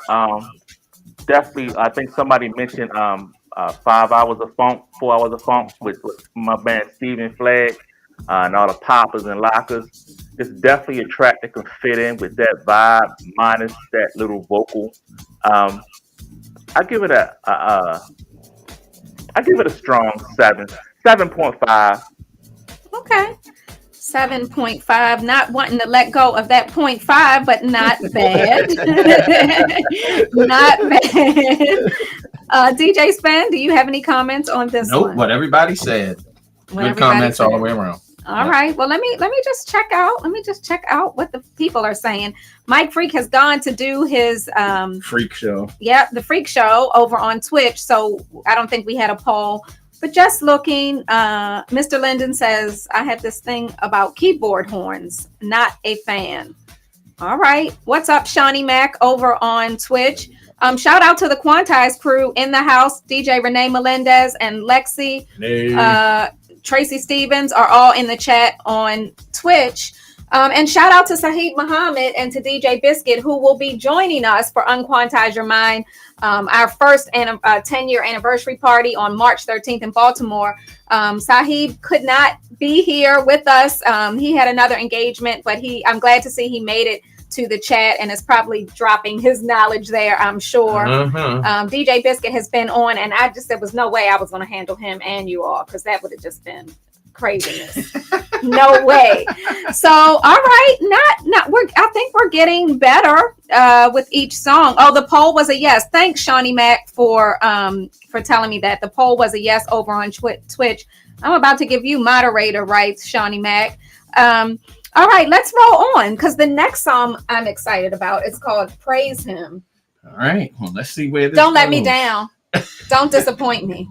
Definitely, I think somebody mentioned 5 hours of funk, 4 hours of funk with my band Stephen Flagg and all the poppers and lockers. It's definitely a track that can fit in with that vibe minus that little vocal. I give it a strong 7, 7.5. Okay. 7.5. Not wanting to let go of that 0.5, but not bad. Not bad. DJ Spen, do you have any comments on this one? Nope, what everybody said. Good comments all the way around. All right. Well, let me just check out. Let me just check out what the people are saying. Mike Freak has gone to do his freak show. Yeah, the freak show over on Twitch. So I don't think we had a poll. But just looking, Mr. Linden says, I had this thing about keyboard horns. Not a fan. All right. What's up, Shawnee Mac over on Twitch? Shout out to the Quantize crew in the house. DJ Renee Melendez and Lexi. Tracy Stevens are all in the chat on Twitch. And shout out to Saheed Muhammad and to DJ Biscuit, who will be joining us for Unquantize Your Mind, our first 10-year anniversary party on March 13th in Baltimore. Saheed could not be here with us. He had another engagement, but I'm glad to see he made it to the chat and is probably dropping his knowledge there, I'm sure. DJ Biscuit has been on, and there was no way I was going to handle him and you all, because that would have just been craziness. No way. So, all right, I think we're getting better with each song. Oh, the poll was a yes. Thanks, Shawnee Mac, for telling me that the poll was a yes over on Twitch. I'm about to give you moderator rights, Shawnee Mac. All right, let's roll on, because the next song I'm excited about is called Praise Him. All right. Well, let's see where this Don't let me goes. down. Don't disappoint me.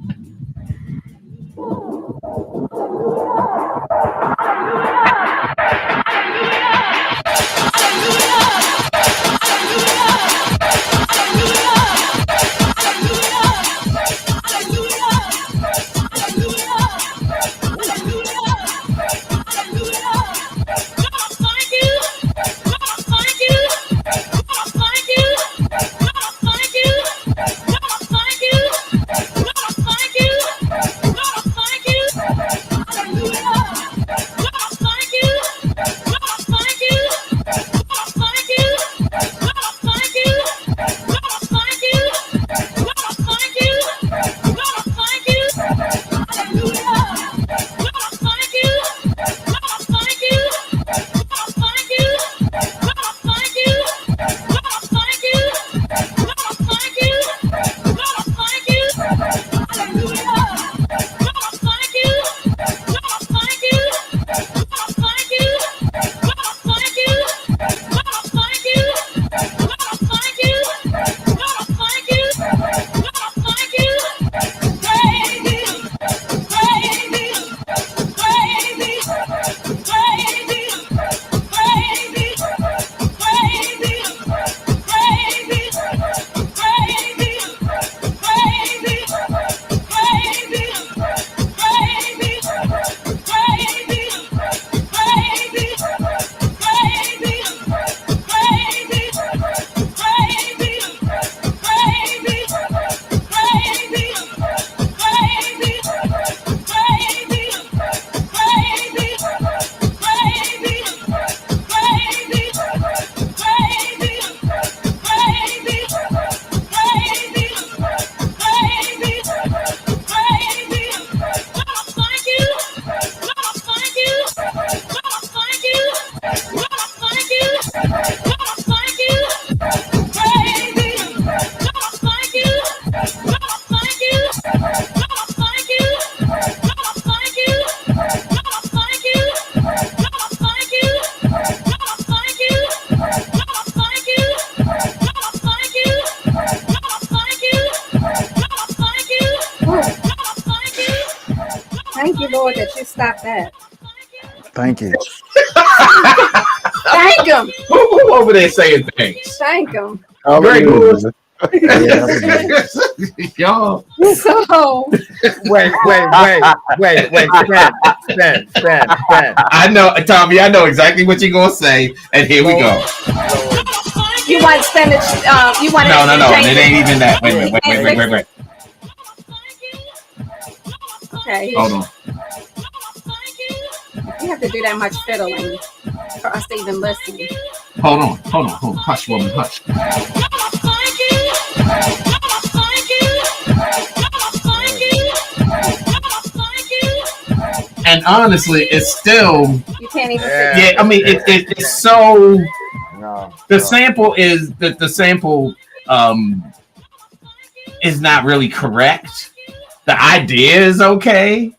Thank you, Lord, that you stopped that. Thank you. Thank him. Who over there saying things? Thank him. Greg Lewis. Yeah, Y'all. So Wait, Spen. I know, Tommy. I know exactly what you're gonna say, and here we go. you want spinach? You want No, change it ain't even that. Wait a minute. Wait. Okay. Hold on. You have to do that much fiddling for us to even listen. Hold on. Hush, woman, hush. And honestly, it's still. You can't even. Yeah, I mean, it's so. No, the sample is the sample is not really correct. The idea is okay.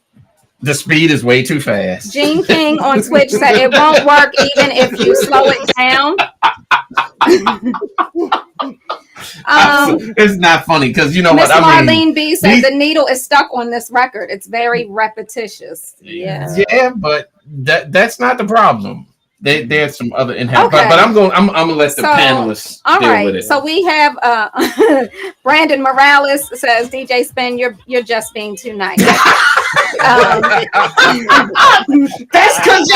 The speed is way too fast. Gene King on Twitch said it won't work even if you slow it down. It's not funny because you know Miss what I Marlene mean. B said the needle is stuck on this record. It's very repetitious. Yeah, but that's not the problem. There's some other in-house, Okay. but I'm gonna let the panelists deal with it. So we have Brandon Morales says, DJ Spen, you're just being too nice. That's because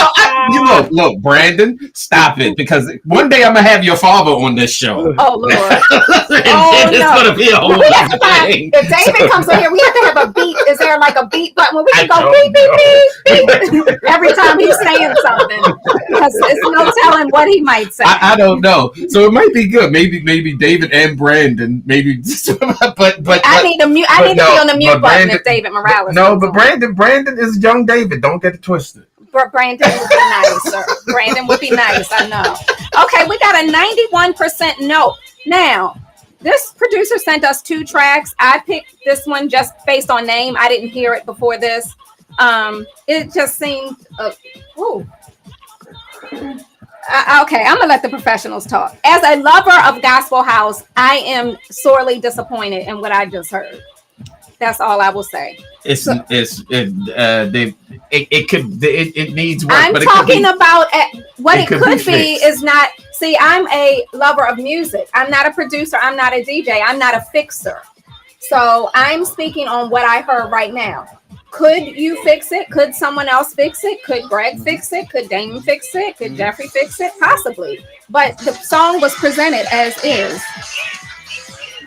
you look, Brandon, stop it, because one day I'm gonna have your father on this show. Oh Lord! It's gonna be a whole other thing. If David comes in here, we have to have a beat. Is there like a beat button where we can go beep beep beep every time he's saying something? Because it's no telling what he might say. I don't know. So it might be good. Maybe David and Brandon. Maybe, but I need to be on the mute button if David Morales. No, but Brandon is young David. Don't get it twisted. Brandon would be nice, sir. Brandon would be nice. I know. Okay, we got a 91% no. Now, this producer sent us 2 tracks. I picked this one just based on name. I didn't hear it before this. It just seemed. Okay, I'm gonna let the professionals talk. As a lover of gospel house, I am sorely disappointed in what I just heard. That's all I will say. It's So it's it needs work, I'm but it could talking be about what it it could be could be fixed. is not. See, I'm a lover of music. I'm not a producer. I'm not a DJ. I'm not a fixer. So I'm speaking on what I heard right now. Could you fix it? Could someone else fix it? Could Greg fix it? Could Damon fix it? Could Jeffrey fix it? Possibly. But the song was presented as is.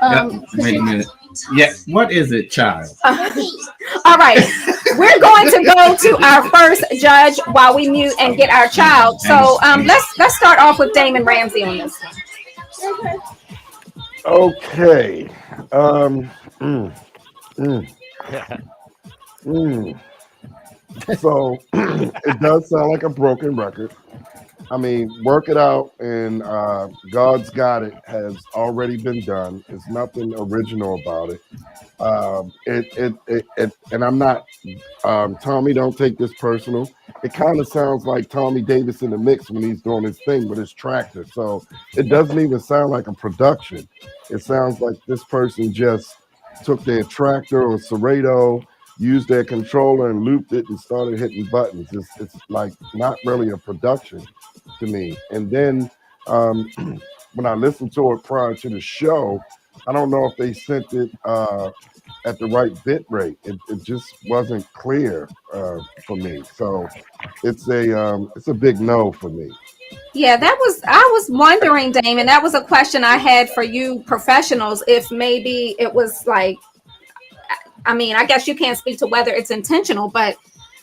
Could Wait a you? minute. Yeah, what is it, child? All right. We're going to go to our first judge while we mute and get our child. So let's start off with Damon Ramsey on this one. Okay. Mm, mm, mm. So it does sound like a broken record. I mean, Work It Out and God's Got It has already been done. There's nothing original about it. And I'm not, Tommy, don't take this personal. It kind of sounds like Tommy Davis in the mix when he's doing his thing with his tractor. So it doesn't even sound like a production. It sounds like this person just took their tractor or Serato, used their controller and looped it and started hitting buttons. It's like not really a production to me. And then when I listened to it prior to the show, I don't know if they sent it at the right bit rate. It just wasn't clear for me. So it's a big no for me. Yeah, I was wondering, Damon, that was a question I had for you professionals, if maybe it was like, I mean, I guess you can't speak to whether it's intentional, but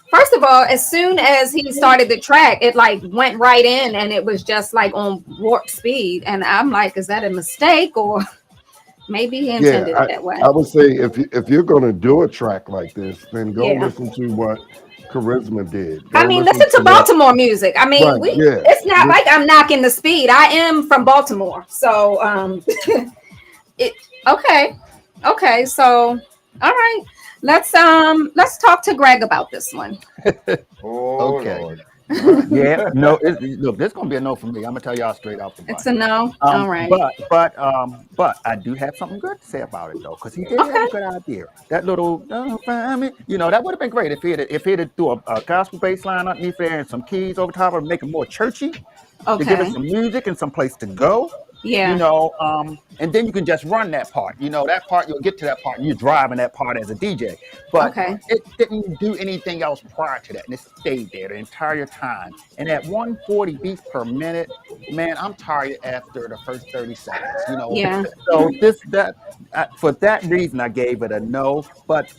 first of all, as soon as he started the track, it like went right in and it was just like on warp speed. And I'm like, is that a mistake or maybe he Yeah, intended it that way? I would say if you're gonna do a track like this, then go Yeah. listen to what Charisma did. I Go mean, listen listen to to what Baltimore music. I mean, right, yeah. it's not like I'm knocking the speed. I am from Baltimore. So it okay. Okay, so all right. Let's talk to Greg about this one. Oh Okay. Lord. Yeah, no, look, this is gonna be a no for me. I'm gonna tell y'all straight off the bat. It's a no. All right. But I do have something good to say about it though, because he did have Okay. a good idea. That little, that would have been great if he had threw a gospel bass line underneath there and some keys over top of it, make it more churchy, to give it Okay. some music and some place to go. Yeah. And then you can just run that part. That part, you'll get to that part and you're driving that part as a DJ. But Okay. it didn't do anything else prior to that. And it stayed there the entire time. And at 140 beats per minute, man, I'm tired after the first 30 seconds. Yeah. So for that reason, I gave it a no. But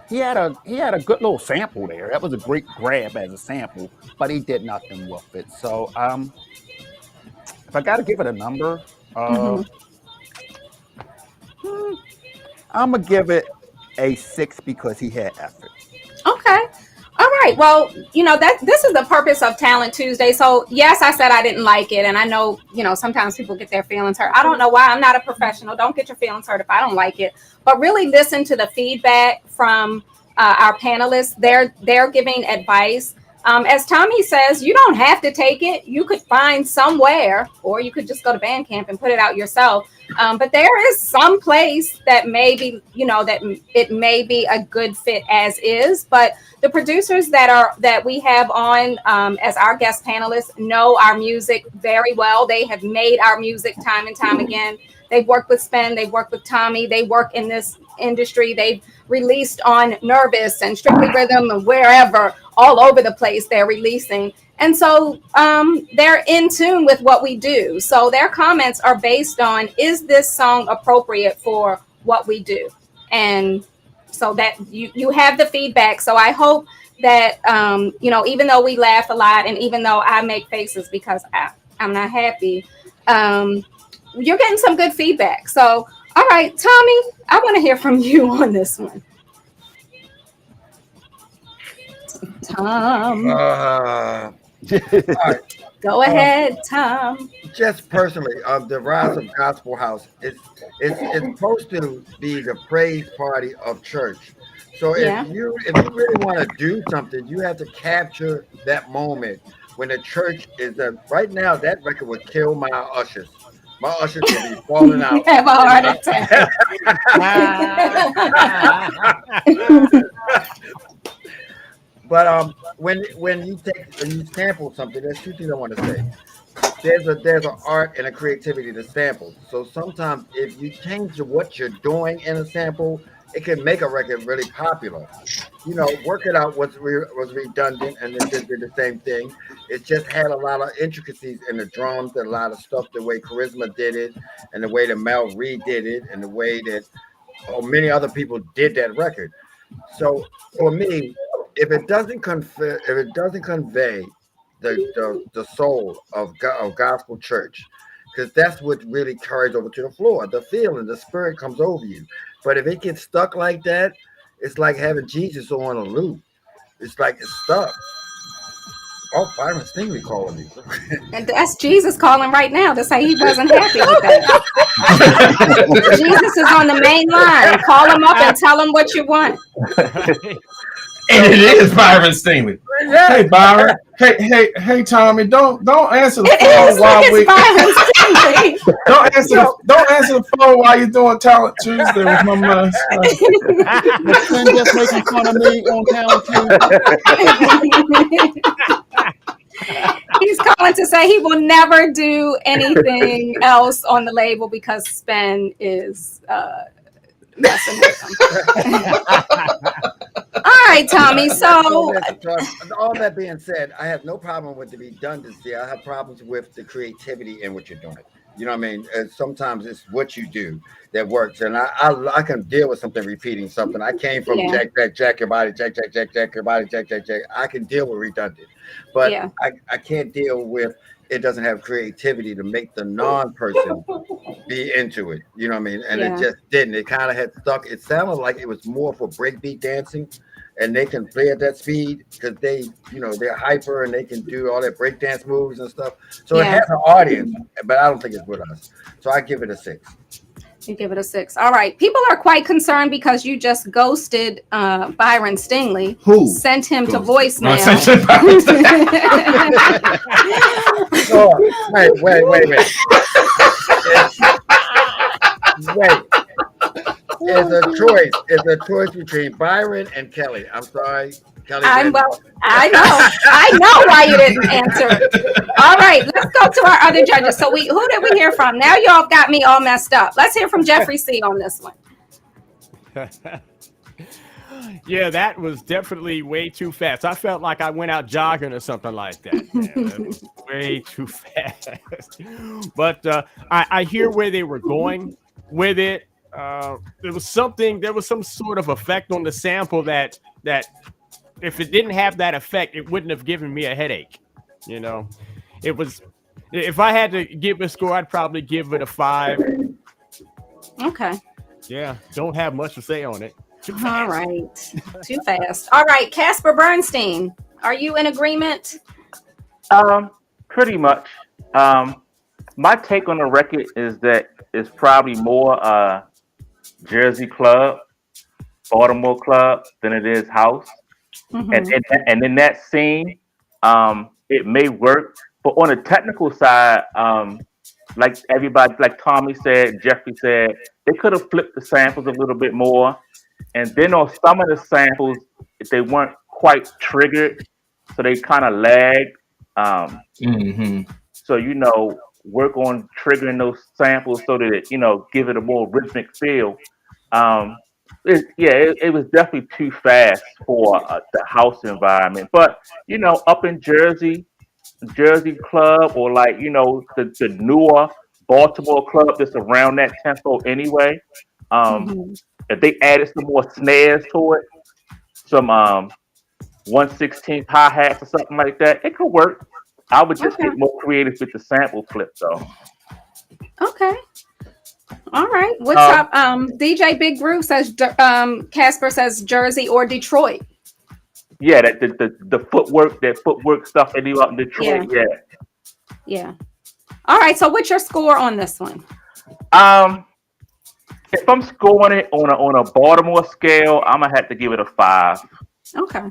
he had a good little sample there. That was a great grab as a sample, but he did nothing with it. So if I got to give it a number, I'm gonna give it a 6 because he had effort. Okay. All right. Well, that this is the purpose of Talent Tuesday. So yes, I said I didn't like it, and I know sometimes people get their feelings hurt. I don't know why. I'm not a professional. Don't get your feelings hurt if I don't like it. But really listen to the feedback from our panelists. They're giving advice. As Tommy says, you don't have to take it. You could find somewhere, or you could just go to Bandcamp and put it out yourself. But there is some place that maybe, that it may be a good fit as is. But the producers that we have on as our guest panelists know our music very well. They have made our music time and time again. They've worked with Spen. They've worked with Tommy. They work in this industry. They've released on Nervous and Strictly Rhythm and wherever, all over the place they're releasing. And so they're in tune with what we do. So their comments are based on, is this song appropriate for what we do? And so that you have the feedback. So I hope that, even though we laugh a lot and even though I make faces because I'm not happy, you're getting some good feedback. So, all right, Tommy, I want to hear from you on this one. Tom. All right. Go ahead, Tom. Just personally, the rise of gospel house, it's supposed to be the praise party of church. So Yeah. if you really want to do something, you have to capture that moment when the church is right now, that record would kill my ushers. My ushers would be falling out. Have a heart attack. But when you sample something, there's two things I want to say. There's an art and a creativity to samples. So sometimes if you change what you're doing in a sample, it can make a record really popular. Work It Out was redundant and it just did the same thing. It just had a lot of intricacies in the drums and a lot of stuff, the way Charisma did it and the way that Mel Reed did it and the way that many other people did that record. So for me, if it doesn't convey the soul of gospel church, because that's what really carries over to the floor. The feeling, the spirit comes over you. But if it gets stuck like that, it's like having Jesus on a loop. It's like it's stuck. Oh, Byron Stingley calling me. And that's Jesus calling right now to say he wasn't happy with that. Jesus is on the main line. Call him up and tell him what you want. And it is Byron Stingley. Hey Byron. Hey Tommy. Don't answer the phone while we. Don't answer the phone while you're doing Talent Tuesday with my man. Spen just making fun of me on Talent Tuesday. He's calling to say he will never do anything else on the label because Spen is messing with him. All right, Tommy. So, all that being said, I have no problem with the redundancy. I have problems with the creativity in what you're doing. You know what I mean? And sometimes it's what you do that works. And I can deal with something repeating something. I came from jack your body, jack your body, jack. I can deal with redundant. But I can't deal with it doesn't have creativity to make the non-person be into it. You know what I mean? And it just didn't. It kind of had stuck. It sounded like it was more for breakbeat dancing. And they can play at that speed because they're hyper and they can do all that breakdance moves and stuff. So it has an audience, but I don't think it's with us. So I give it a 6. You give it a 6. All right. People are quite concerned because you just ghosted Byron Stingley. Who? Sent him to voicemail. Wait. It's a choice between Byron and Kelly. I'm sorry, Kelly. I know why you didn't answer. All right, let's go to our other judges. So who did we hear from? Now y'all got me all messed up. Let's hear from Jeffrey C on this one. Yeah, that was definitely way too fast. I felt like I went out jogging or something like that. That was way too fast. But I hear where they were going with it. There was some sort of effect on the sample that if it didn't have that effect, it wouldn't have given me a headache. It was, if I had to give a score, I'd probably give it a 5. Okay. Yeah. Don't have much to say on it. All right. Too fast. All right. Casper Bernstein, are you in agreement? Pretty much. My take on the record is that it's probably more Jersey club, Baltimore club than it is house. Mm-hmm. And in that scene, it may work, but on the technical side, like everybody, like Tommy said, Jeffrey said, they could have flipped the samples a little bit more. And then on some of the samples, they weren't quite triggered, so they kind of lagged. So work on triggering those samples so that it, give it a more rhythmic feel. It was definitely too fast for the house environment. But up in Jersey club, or like the newer Baltimore club that's around that tempo anyway. If they added some more snares to it, some 1/16 hi-hats or something like that, it could work. I would just get more creative with the sample flip, though. Okay. All right. What's up? DJ Big Groove says Casper says Jersey or Detroit. Yeah, the footwork stuff they do out in Detroit. Yeah. All right. So what's your score on this one? If I'm scoring it on a Baltimore scale, I'm gonna have to give it a 5. Okay.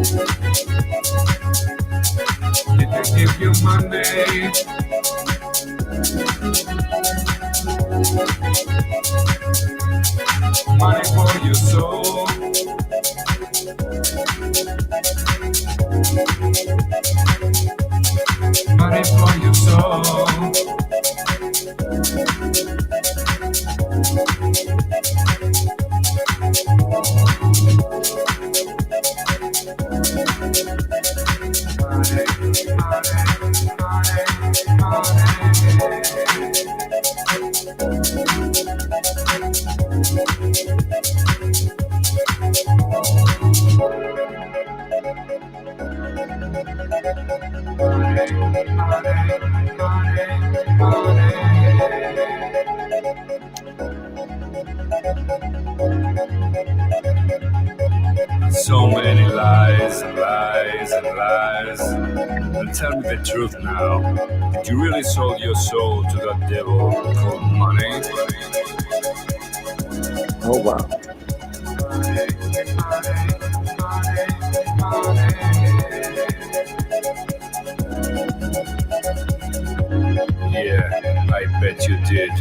Did they give you money? Money for your soul. Money for your soul. So many lies and lies and lies. And tell me the truth now. Did you really sold your soul to that devil called money? Oh wow. Yeah, I bet you did.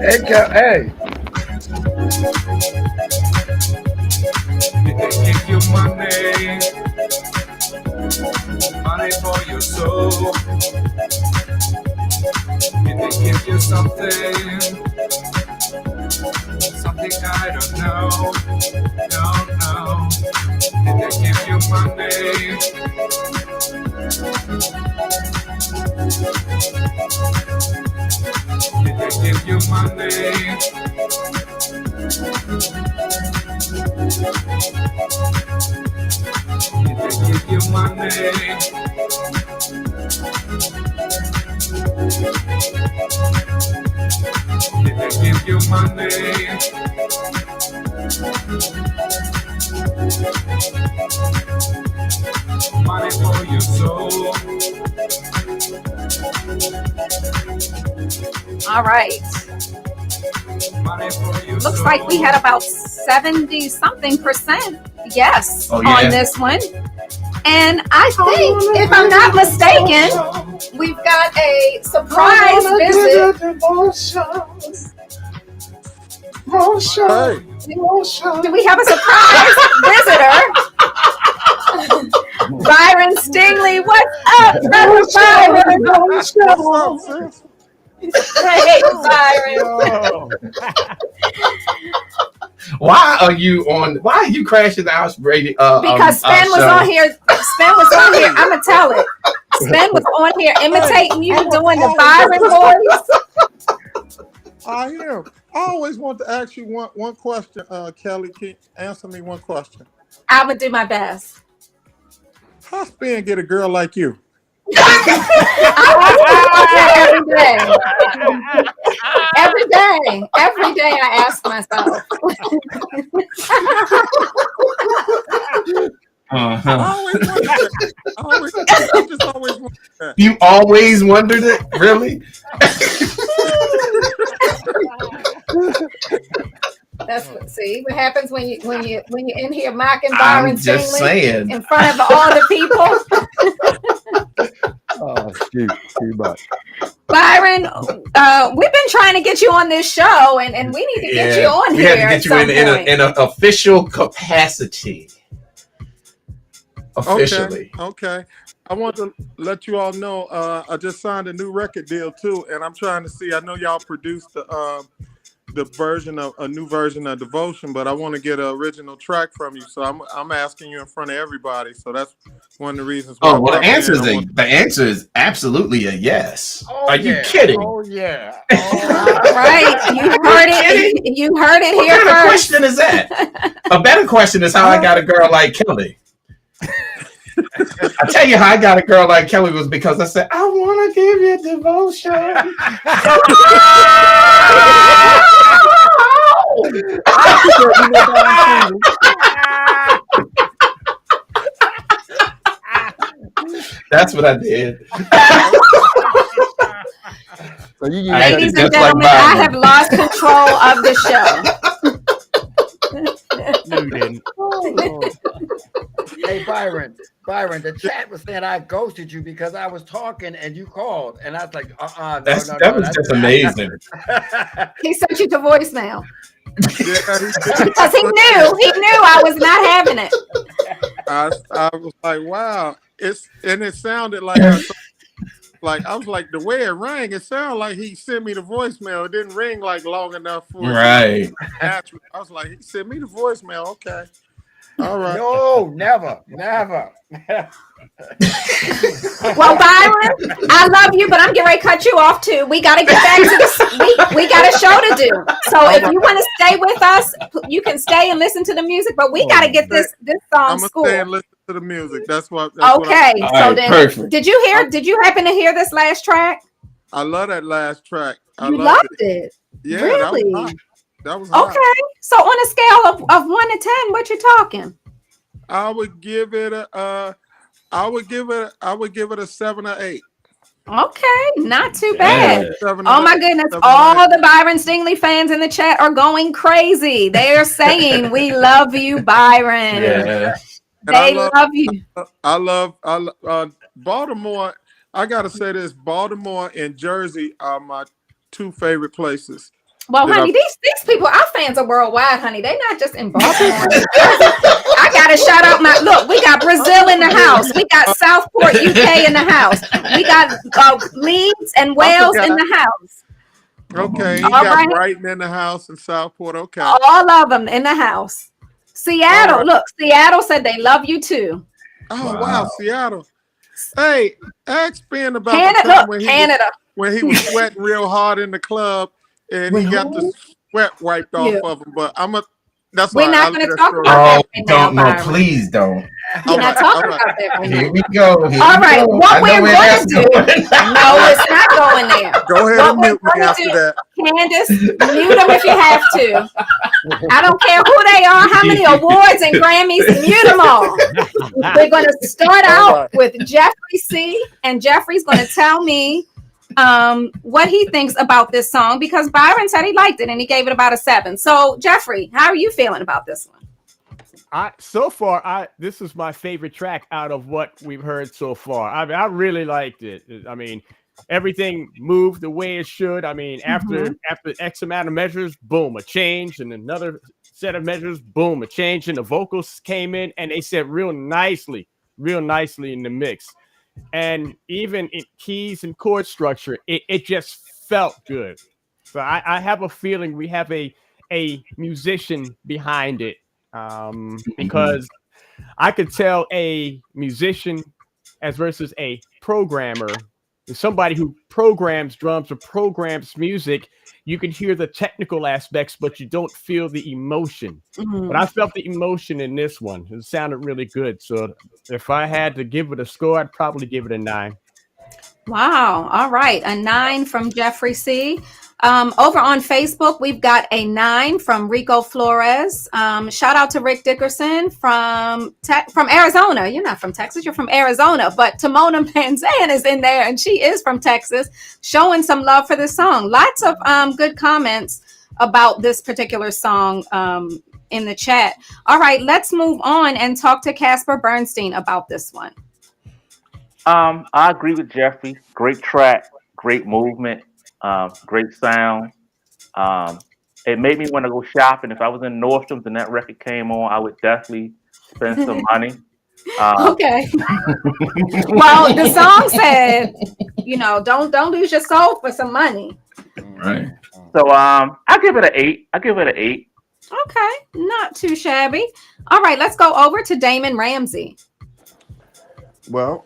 Hey, hey. Did they give you money? Money for your soul. Did they give you something? Something I don't know. No, no. Did they give you money? Did they give you money? Did they give you money? Did they give you money? Money for your soul. All right. Money for your Looks soul. like we had about 70-something% yes Oh, yeah. on this one. And I think, if I'm not mistaken, we've got a surprise visit. Hey. Do we have a surprise visitor? Byron Stingley, what's up, brother Byron? What's up, sis? Hey, Byron. Why are you crashing the house radio? Because Spen was show? on here. Spen was on here. I'm gonna tell it. Spen was on here imitating you, doing the Byron voice. I am. I always want to ask you one question, Kelly. Can you answer me one question? I'm gonna do my best. How Spen get a girl like you? Every day I ask myself. Uh-huh. I just always wondered that. You always wondered it, really? See what happens when you in here mocking Byron I'm just Stingley saying. in front of all the people. Oh, shoot, too much. Byron, we've been trying to get you on this show, and we need to get you on we here. had to get you in an official capacity. Officially. Okay. I want to let you all know I just signed a new record deal too, and I'm trying to see. I know y'all produced the version of a new version of Devotion, but I want to get an original track from you. So I'm asking you in front of everybody. So that's one of the reasons. Oh well, the answer is absolutely a yes. Oh, Are you kidding? Oh yeah. Right, you heard it. You heard it What here kind of first. question is that? A better question is how I got a girl like Kelly. I tell you how I got a girl like Kelly was because I said, I want to give you devotion. That's what I did. So you Ladies and just gentlemen, like I Byron. have lost control of the show. No, you didn't. Hey, Byron, the chat was saying I ghosted you because I was talking and you called, and I was like, no, that was just amazing. He sent you to voicemail Yeah, because he knew I was not having it. I was like, wow. It sounded like I was like, the way it rang, it sounded like he sent me the voicemail. It didn't ring like long enough for Right. natural. I was like, he sent me the voicemail. Okay. All right. No, never. Well, Byron, I love you, but I'm getting ready to cut you off too. We got to get back to this. We got a show to do. So if you want to stay with us, you can stay and listen to the music. But we got to get this song I'm gonna scored. stay and listen to the music. That's what. Okay. All So right, then, perfect. did you happen to hear this last track? I love that last track. I You loved it. Yeah, Really? that was hot. Okay. So on a scale of 1 to 10, what you talking? I would give it a 7 or 8. Okay, not too bad. Yeah. 7 or Oh my 8. goodness. 7 or All 8. the Byron Stingley fans in the chat are going crazy. They are saying, we love you, Byron. Yeah. They love you. I love Baltimore. I gotta say this: Baltimore and Jersey are my 2 favorite places. Well, honey, these people, our fans are worldwide, honey. They're not just in Baltimore. I gotta shout out we got Brazil in the house. We got Southport, UK in the house. We got Leeds and Wales in the house. Okay, you All got right. Brighton in the house and Southport. Okay, All of them in the house. Seattle, look, Seattle said they love you too. Oh wow, Seattle. Hey, ask Ben about Canada, the time when he was sweating real hard in the club and he got the sweat wiped off of him. But we're not going to talk about that don't now, no, please don't. We're not talking about that right Here now. we go. All right, what we're going to do? No, it's not going there. Go ahead and mute me after that. Candace, mute them if you have to. I don't care who they are, how many awards and Grammys, mute them all. We're going to start out with Jeffrey C. And Jeffrey's going to tell me what he thinks about this song because Byron said he liked it and he gave it about a 7. So, Jeffrey, how are you feeling about this one? This is my favorite track out of what we've heard so far. I really liked it. I mean, everything moved the way it should. I mean, after X amount of measures, boom, a change, and another set of measures, boom, a change, and the vocals came in and they said real nicely in the mix. And even in keys and chord structure, it just felt good. So I have a feeling we have a musician behind it. Because I could tell a musician as versus a programmer, somebody who programs drums or programs music, you can hear the technical aspects, but you don't feel the emotion. But I felt the emotion in this one. It sounded really good. So if I had to give it a score, I'd probably give it a 9. Wow. All right. A 9 from Jeffrey C. Over on Facebook, we've got a 9 from Rico Flores. Shout out to Rick Dickerson from Arizona. You're not from Texas, you're from Arizona, but Timona Panzan is in there and she is from Texas, showing some love for this song. Lots of good comments about this particular song in the chat. All right, let's move on and talk to Casper Bernstein about this one. I agree with Jeffrey. Great track, great movement. Great sound. It made me want to go shopping. If I was in Nordstrom's and that record came on, I would definitely spend some money. Okay. Well, the song said, don't lose your soul for some money. Right. So I give it an 8. Okay, not too shabby. All right, let's go over to Damon Ramsey. Well,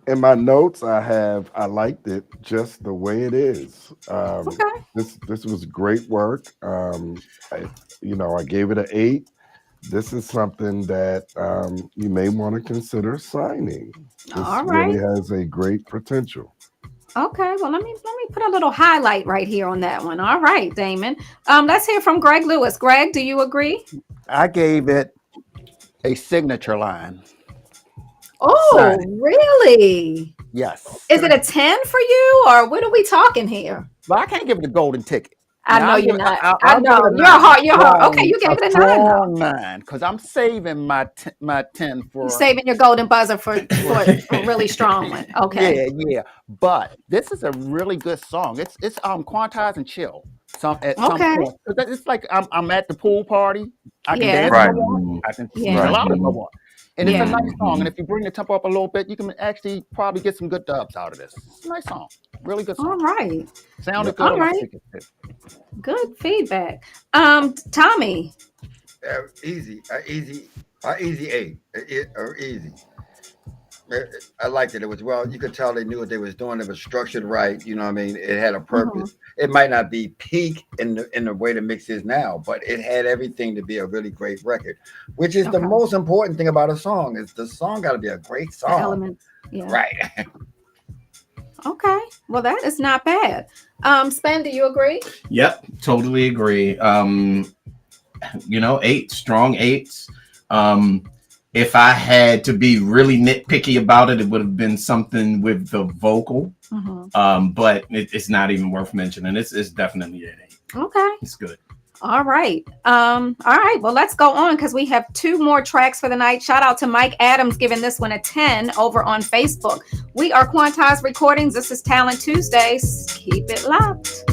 in my notes I liked it just the way it is. This was great work. I gave it an 8. This is something that you may want to consider signing. This really has a great potential. Okay, well let me put a little highlight right here on that one. All right, Damon. Let's hear from Greg Lewis. Greg, do you agree? I gave it a signature line. Oh, really? Yes. Is it a 10 for you, or what are we talking here? Well, I can't give it a golden ticket. I Now know I'll you're give it, not. I'll, I I'll give it know a you're 9. hard. You're hard. Okay, you gave it a 9. Now. Strong 9, because I'm saving my 10 You're for saving your golden buzzer for a really strong one. Okay. yeah. But this is a really good song. It's Quantize and chill. Some Okay. point. 'Cause it's like I'm at the pool party. I can Yeah. dance if I Right. want. I can Yeah. chill out if I want. And it's a Yeah. nice song. And if you bring the tempo up a little bit, you can actually probably get some good dubs out of this. It's a nice song. Really good All song. right. Sounded good All on my right. speakers too. Good feedback. Tommy. Easy, easy, easy A, easy. I liked it. It was well. You could tell they knew what they was doing. It was structured right. You know what I mean? It had a purpose. It might not be peak in the way the mix is now, but it had everything to be a really great record. Which is the most important thing about a song is the song got to be a great The song. element. Yeah. Right. Okay. Well, that is not bad. Spen, do you agree? Yep, totally agree. 8 strong 8s. If I had to be really nitpicky about it, it would have been something with the vocal. But it's not even worth mentioning. It's definitely an 8. Okay. It's good. All right. All right. Well, let's go on because we have 2 more tracks for the night. Shout out to Mike Adams giving this one a 10 over on Facebook. We are Quantize Recordings. This is Talent Tuesdays. Keep it locked.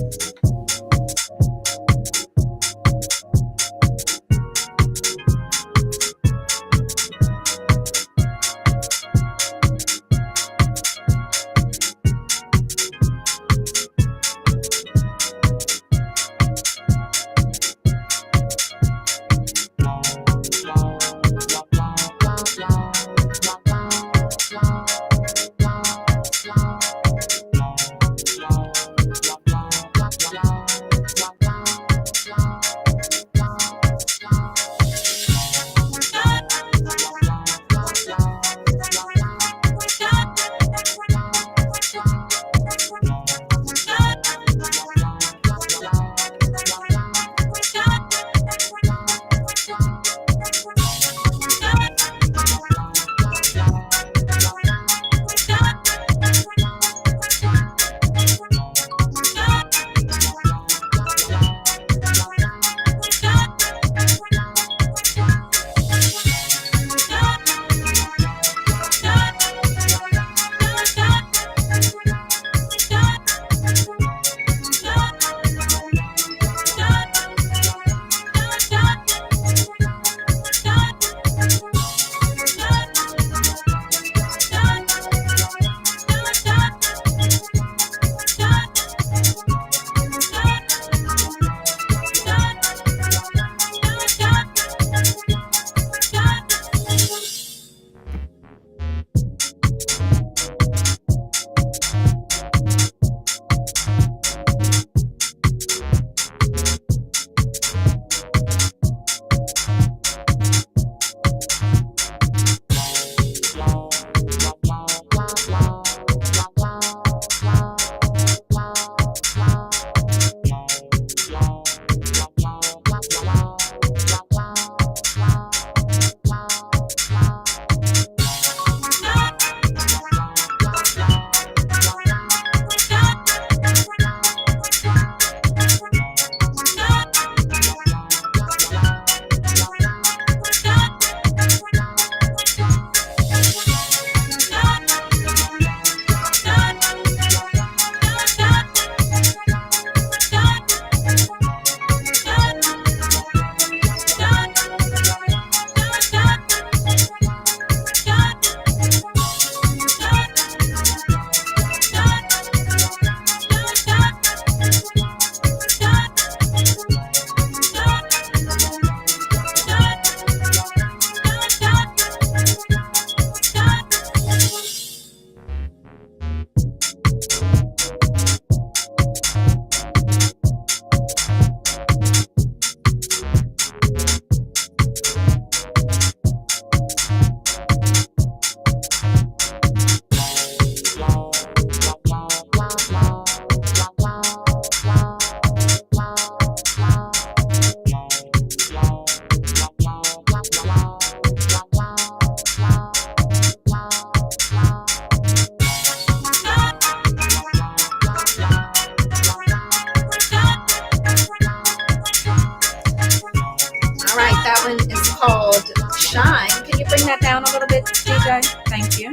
Thank you.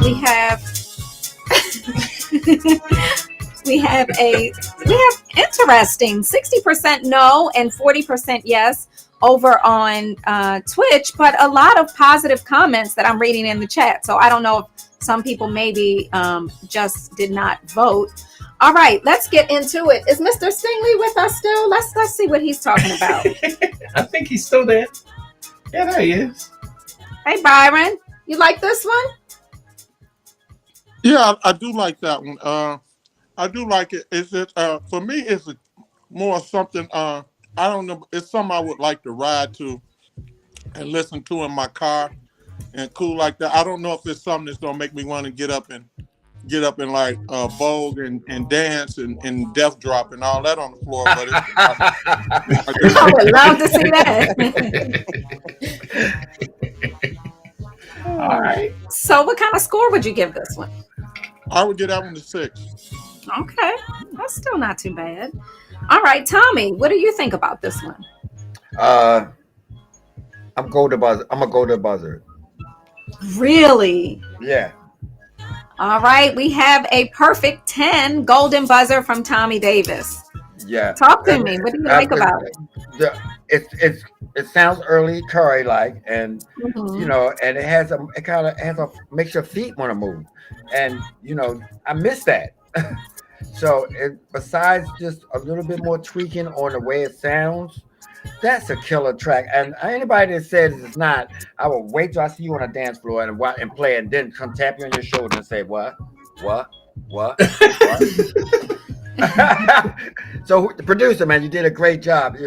We have we have interesting 60% no and 40% yes over on Twitch, but a lot of positive comments that I'm reading in the chat. So I don't know if some people maybe just did not vote. All right, let's get into it. Is Mr. Stingley with us still? Let's see what he's talking about. I think he's still there. Yeah, there he is. Hey, Byron, you like this one? Yeah, I do like that one. I do like it. Is it for me? It's more something. I don't know. It's something I would like to ride to and listen to in my car and cool like that. I don't know if it's something that's gonna make me want to get up and like Vogue and dance and death drop and all that on the floor. But I would love to see that. All right. So what kind of score would you give this one? I would give that one a 6. Okay, that's still not too bad. All right, Tommy, what do you think about this one? I'm gonna go to buzzer. Really? Yeah. All right, we have a perfect 10 golden buzzer from Tommy Davis. Yeah. Talk to me. What do you like about it? It sounds early Curry like, and you know, and it kind of makes your feet want to move, and you know, I miss that. So besides just a little bit more tweaking on the way it sounds, that's a killer track. And anybody that says it's not, I will wait till I see you on a dance floor and play, and then come tap you on your shoulder and say, what? So the producer, man, you did a great job.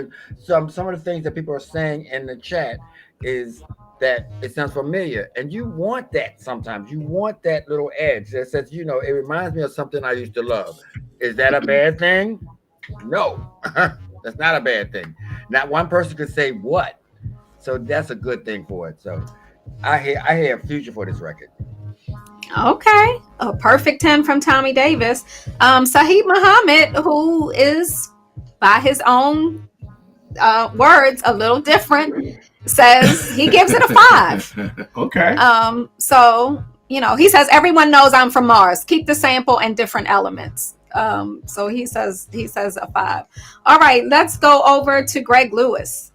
Some of the things that people are saying in the chat is that it sounds familiar, and you want that sometimes. You want that little edge that says, you know, it reminds me of something I used to love. Is that a bad thing? No, that's not a bad thing. Not one person could say what. So that's a good thing for it. So I hear a future for this record. Okay, a perfect 10 from Tommy Davis. Saheed Muhammad, who is by his own words a little different, says he gives it a 5. Okay. So you know, he says everyone knows I'm from Mars. Keep the sample and different elements. So he says a 5. All right, let's go over to Greg Lewis.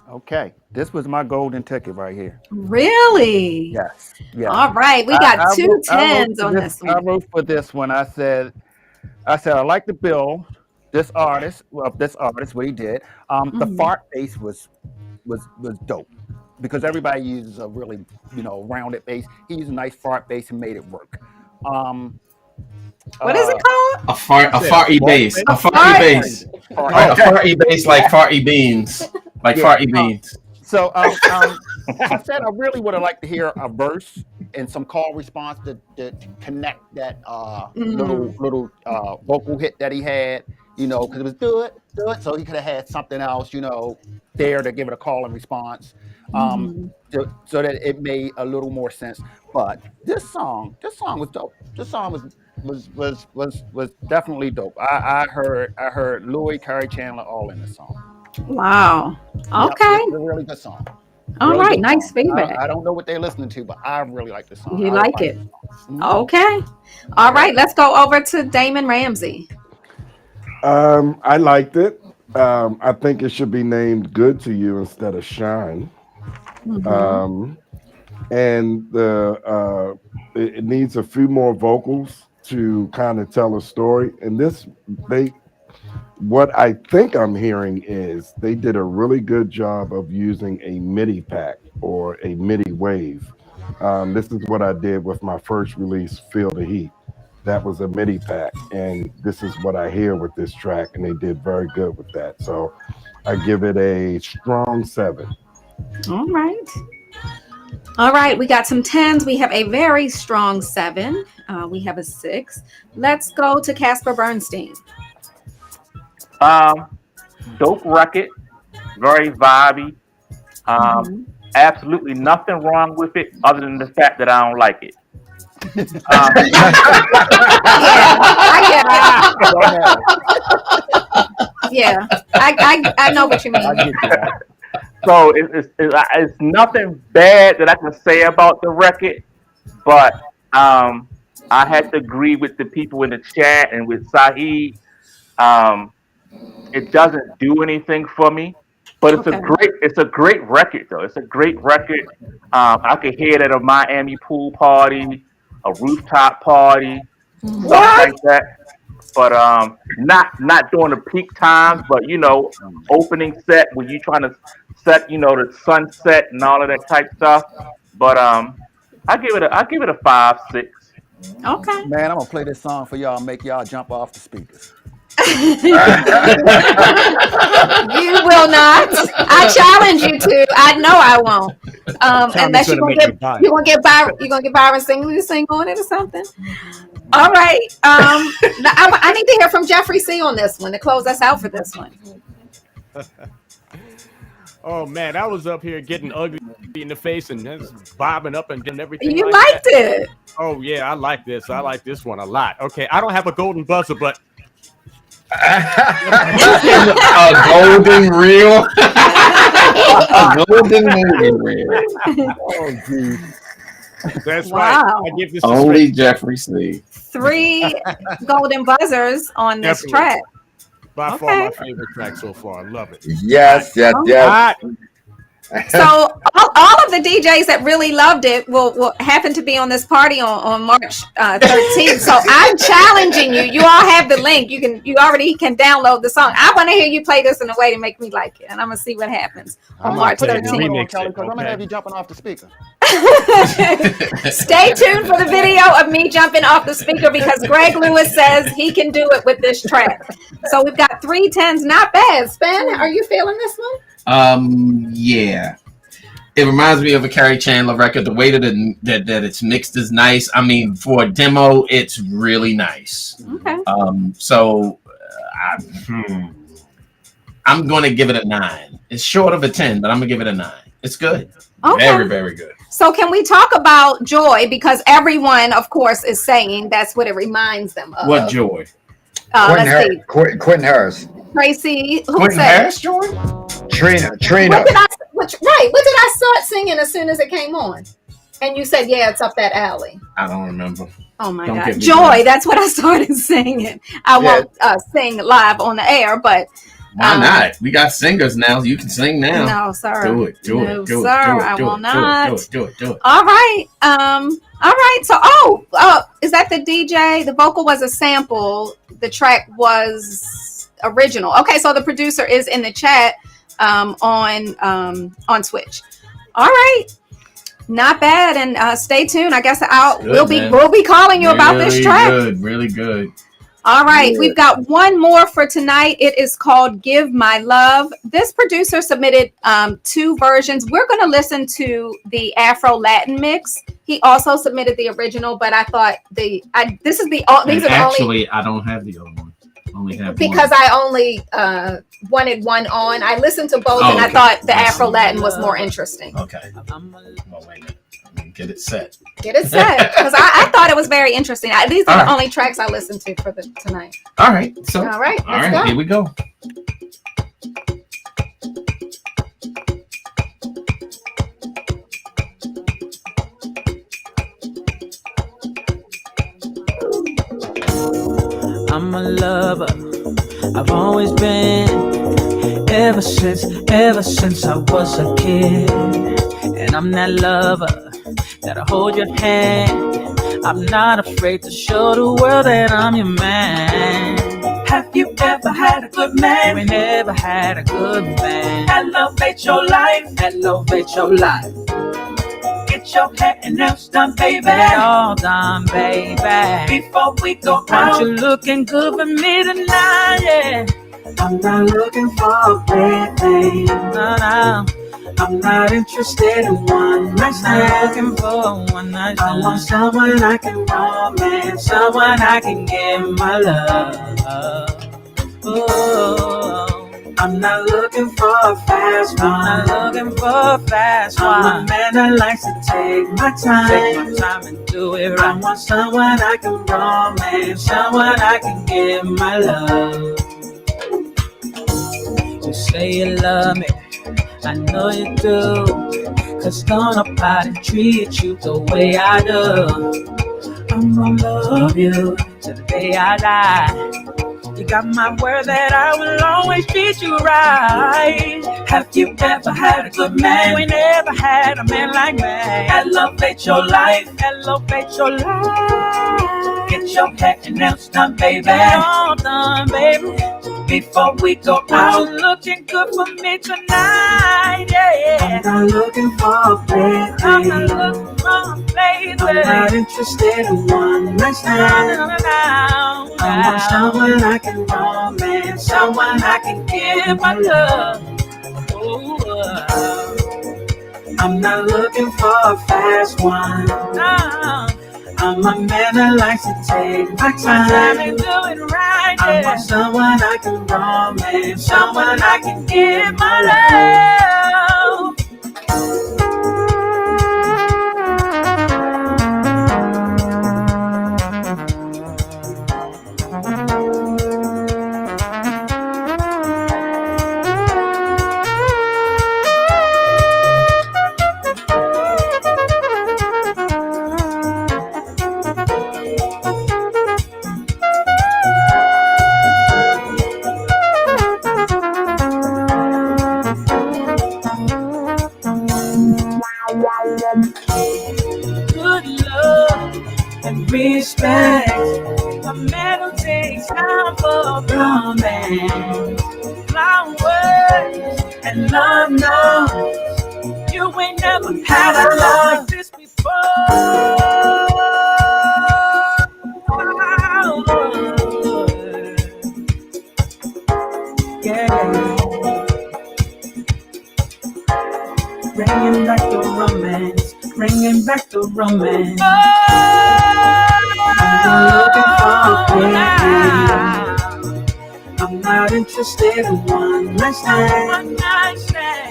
Okay, this was my golden ticket right here. Really? Yes. Yeah. All right, we got two 10s on this one. I wrote for this one. I said I like the bill. This artist, what he did. The fart bass was dope because everybody uses a really rounded bass. He used a nice fart bass and made it work. What is it called? A farty bass. A farty bass. A farty bass like farty beans. Like farty beans. So I said I really would have liked to hear a verse and some call response to connect that little vocal hit that he had, because it was do it. So he could have had something else, there to give it a call and response, so that it made a little more sense. But this song was dope. This song was definitely dope. I heard Louis, Carrie Chandler all in the song. Wow. Okay. It's a really good song. All really right. Nice feedback. I don't know what they're listening to, but I really like the song. You like it? Okay. All right. Let's go over to Damon Ramsey. I liked it. I think it should be named Good to You instead of Shine. And it needs a few more vocals to kind of tell a story. And what I think I'm hearing is they did a really good job of using a MIDI pack or a MIDI wave. This is what I did with my first release, Feel the Heat. That was a MIDI pack, and this is what I hear with this track, and they did very good with that. So I give it a strong 7. All right. We got some 10s. We have a very strong 7. We have a 6. Let's go to Casper Bernstein. Dope record, very vibey. Absolutely nothing wrong with it other than the fact that I don't like it. Yeah, I know what you mean. So it's nothing bad that I can say about the record, but I had to agree with the people in the chat and with Saeed. Um, it doesn't do anything for me, but Okay. it's a great record though. It's a great record. I could hear it at a Miami pool party, a rooftop party, something like that. But not during the peak times, but opening set when you trying to set, the sunset and all of that type stuff. But I give it a 5, 6. Okay. Man, I'm gonna play this song for y'all, make y'all jump off the speakers. You will not. I challenge you to. I know I won't. Unless you're gonna get Byron sing on it or something. All right. I need to hear from Jeffrey C on this one to close us out for this one. Oh man, I was up here getting ugly in the face and bobbing up and doing everything. You liked it. Oh yeah, I like this. I like this one a lot. Okay, I don't have a golden buzzer, but a golden reel. A golden movie reel. Oh, geez. That's Wow. right. I give this Only Jeffrey C. 3 golden buzzers on this track. By far my favorite track so far. I love it. Yes. So all of the DJs that really loved it will happen to be on this party on March 13th. So I'm challenging you. You all have the link. You already can download the song. I want to hear you play this in a way to make me like it, and I'm gonna see what happens on March 13th. I'm gonna have you jumping off the speaker. Stay tuned for the video of me jumping off the speaker because Greg Lewis says he can do it with this track. So we've got 3 10s. Not bad. Spen, are you feeling this one? Yeah. It reminds me of a Carrie Chandler record. The way that it's mixed is nice. I mean, for a demo, it's really nice. Okay. So I'm going to give it a 9. It's short of a 10, but I'm going to give it a 9. It's good. Okay. Very, very good. So can we talk about Joy? Because everyone, of course, is saying that's what it reminds them of. What Joy? Let's see. Quentin Harris. Tracy. Quentin Harris, Joy? Trina. What did I start singing as soon as it came on? And you said, yeah, it's up that alley. I don't remember. Oh my God. Joy, that's what I started singing. I won't sing live on the air, but why not? We got singers now. You can sing now. No, sir. Do it. I will not. Do it. All right. All right. So, is that the DJ? The vocal was a sample. The track was original. Okay, so the producer is in the chat on Twitch. All right. Not bad. And stay tuned. I guess we'll be calling you about this track. Really good. All right, we've got one more for tonight. It is called Give My Love. This producer submitted 2 versions. We're going to listen to the Afro Latin mix. He also submitted the original, but I thought these are the only. I don't have the other one. Only have because one. I only wanted one on. I listened to both, and I thought the Afro Latin was more interesting. Okay. Well, wait. Get it set. Because I thought it was very interesting. These are the only tracks I listened to for tonight. All right. So all right, go. Here we go. I'm a lover. I've always been. Ever since I was a kid. And I'm that lover that'll hold your hand. I'm not afraid to show the world that I'm your man. Have you ever had a good man? We never had a good man. Elevate your life. Get your hair and nails done, baby. All done, baby. Before we go out, you looking good for me tonight, yeah. I'm not looking for a bad thing. No. I'm not interested in one night stand. Looking for one night stand. I want someone I can romance, someone I can give my love. Oh, I'm not looking for a fast one. I'm not looking for a fast one. I'm a man that likes to take my time and do it right. I want someone I can romance, someone I can give my love. Just say you love me. I know you do. Cause don't nobody treat you the way I do. I'm gonna love you till the day I die. You got my word that I will always treat you right. Have you ever had a good man? You ain't never had a man like me. Elevate your life. Elevate your life. Get your hair and nails done, baby. Get all done, baby. Before we go out, you're looking good for me tonight, yeah. I'm not looking for a baby. I'm not looking for a baby. I'm not interested in one night stand. I want someone I can romance, someone I can give my love. Ooh, I'm not looking for a fast one. No. I'm a man that likes to take my time and do it right. I want someone I can romance, someone I can give my love. Good love and respect. A man who takes time for romance. Flowers and love knows you ain't never had a love like this before. Yeah. Bringing back the romance, bringing back the romance. I'm not looking for a baby. I'm not interested in one night stand.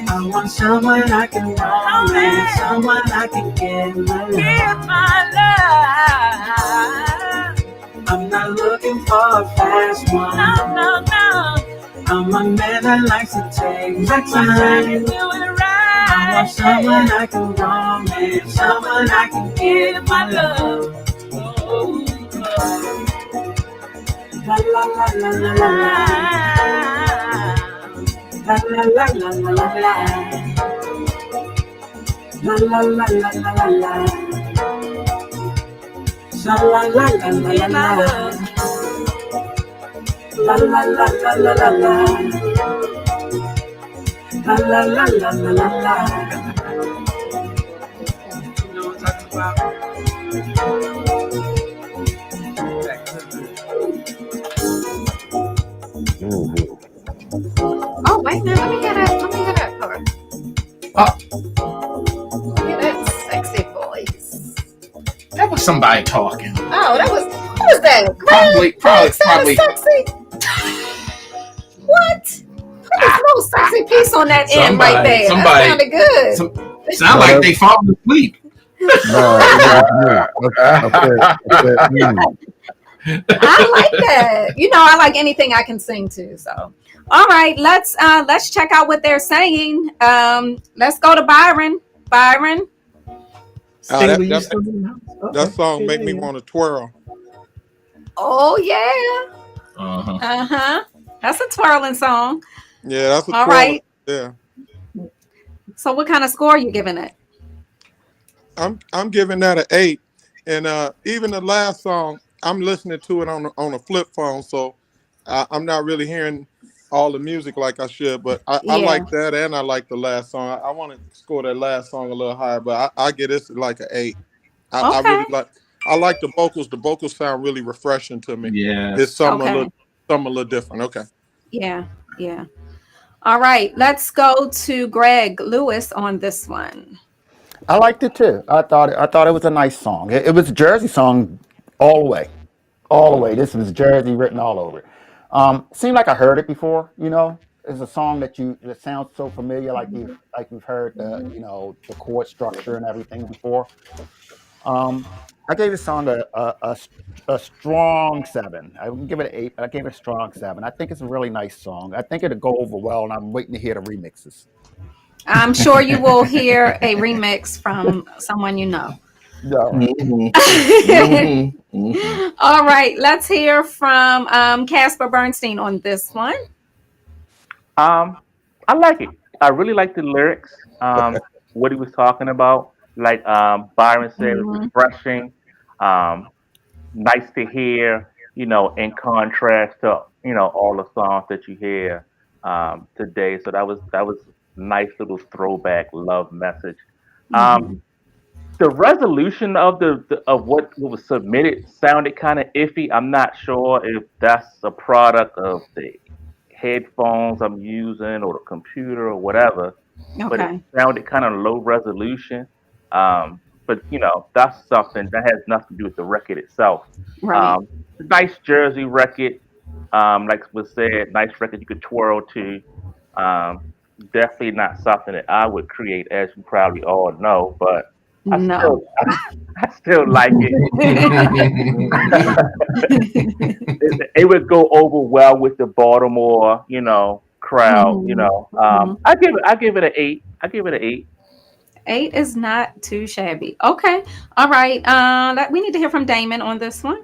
I want someone I can romance, someone I can give my love. I'm not looking for a fast one. No. I'm a man that likes to take my time and do it right. I want someone I can romance, someone I can give my love. Oh, la la la la la la la la la la la la la la la la la la la. La la la la la la la. La la la la la la la. La la la la la la la. You know what I'm talking about? Oh, wait a minute. Let me hear that part. Hear that sexy voice. That was somebody talking. Oh, who was that? Probably. Sexy. What? Put this little sexy piece on that end right there. That sounded good. Sound like they falling asleep. No, I like that. You know, I like anything I can sing to. So, all right, let's check out what they're saying. Let's go to Byron. Byron. That song make me want to twirl. Oh yeah. That's a twirling song. Yeah, that's a twirl. All right. Yeah. So, what kind of score are you giving it? I'm giving that an 8, and even the last song, I'm listening to it on a flip phone, so I'm not really hearing all the music like I should. But I like that, and I like the last song. I want to score that last song a little higher, but I get this like an 8. I really like. I like the vocals. The vocals sound really refreshing to me. Yeah, it's something a little different. Okay. Yeah. All right, let's go to Greg Lewis on this one. I liked it too. I thought it was a nice song. It was a Jersey song all the way, all the way. This was Jersey written all over it. Seemed like I heard it before. You know, it's a song that sounds so familiar, like you've heard the chord structure and everything before. I gave this song a strong 7. I wouldn't give it an 8, but I gave it a strong 7. I think it's a really nice song. I think it'll go over well, and I'm waiting to hear the remixes. I'm sure you will hear a remix from someone you know. All right, let's hear from Casper Bernstein on this one. I like it. I really like the lyrics. What he was talking about, like Byron said, it was Mhm. refreshing. Um, nice to hear. In contrast to all the songs that you hear today. So that was nice little throwback love message. Um, Mhm. the resolution of of what was submitted sounded kind of iffy. I'm not sure if that's a product of the headphones I'm using or the computer or whatever, but it Okay. sounded kind of low resolution. But that's something that has nothing to do with the record itself. Right. Nice Jersey record, like was said, nice record you could twirl to. Um, Definitely not something that I would create, as you probably all know, but I No. still, I still like it. It would go over well with the Baltimore, crowd. Mhm. Mhm. I give it an 8. I give it an 8. 8 is not too shabby. Okay. All right. We need to hear from Damon on this one.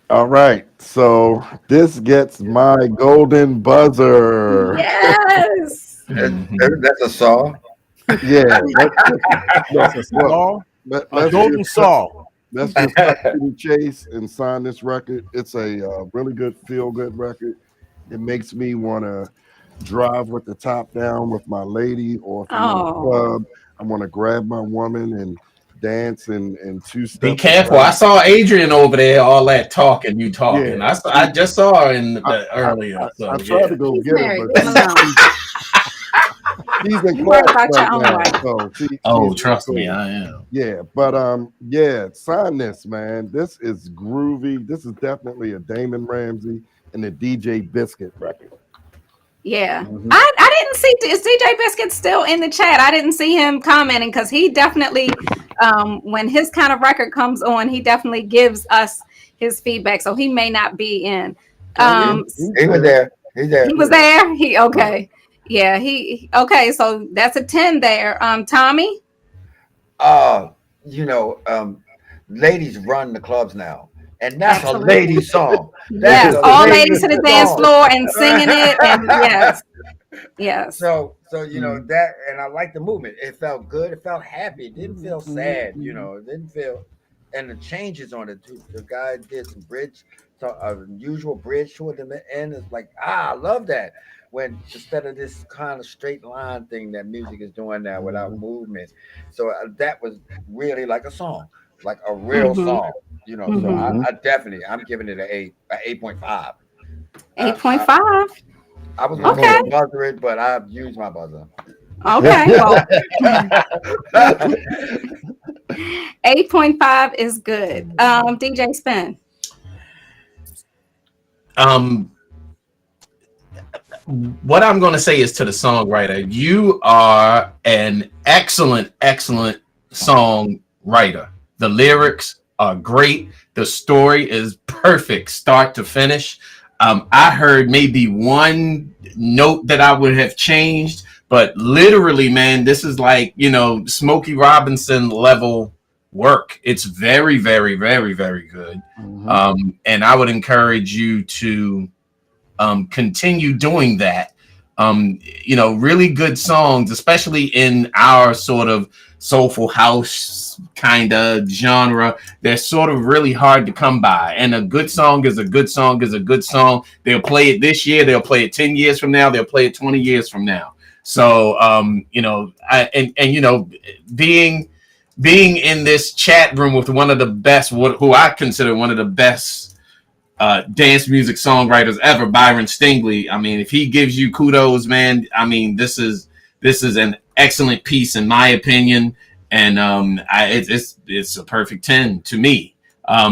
All right. So this gets my golden buzzer. Yes. That's a song. Yeah. That's a Well, saw. A let's golden just cut, saw. let's just cut to the chase and sign this record. It's a really good feel good record. It makes me want to drive with the top down with my lady, or if I'm in a Oh. club, I want to grab my woman and dance and two Be step careful. I around. saw Adrian over there, all that talking, you Yeah, talking. she, I just saw her in I, the earlier. I So tried yeah. to go He's get her, married. but Leave him alone. she's in You worry class about right your own now, wife. so she's Oh, in trust me, school. I am. Yeah, but yeah, sign this, man. This is groovy. This is definitely a Damon Ramsey and a DJ Biscuit record. Yeah. Mhm. I didn't see, is DJ Biscuit still in the chat? I didn't see him commenting because he definitely, when his kind of record comes on, he definitely gives us his feedback. So he may not be in. Oh yeah, He was there. He's there. He was there. Okay. Yeah. Okay. So that's a 10 there. Tommy. Uh, you know, ladies run the clubs now, and that's a Excellent. lady song. That's Yes. a All lady ladies to the dance song. floor and singing it. And yes. Yes. So that, and I like the movement. It felt good. It felt happy. It didn't feel sad. It didn't feel, and the changes on it too. The guy did some bridge, so unusual bridge toward the end. It's like I love that. When instead of this kind of straight line thing that music is doing now without movement, so that was really like a song, like a real Mm-hmm. song. So Mm-hmm. I definitely I'm giving it a 8.5. I, I 8.5. I was going Okay. to buzzer it, but I've used my buzzer. Okay. Well, 8.5 is good. DJ Spen. What I'm going to say is to the songwriter, you are an excellent, excellent songwriter. The lyrics are great. The story is perfect, start to finish. I heard maybe one note that I would have changed, but literally, man, this is like, Smokey Robinson level work. It's very, very, very, very good. And I would encourage you to continue doing that. Really good songs, especially in our sort of soulful house kind of genre. They're sort of really hard to come by. And a good song is a good song is a good song. They'll play it this year. They'll play it 10 years from now. They'll play it 20 years from now. So, being in this chat room with one of the best, who I consider one of the best dance music songwriters ever, Byron Stingley. I mean, if he gives you kudos, man, I mean, this is an excellent piece in my opinion, and it's a perfect 10 to me.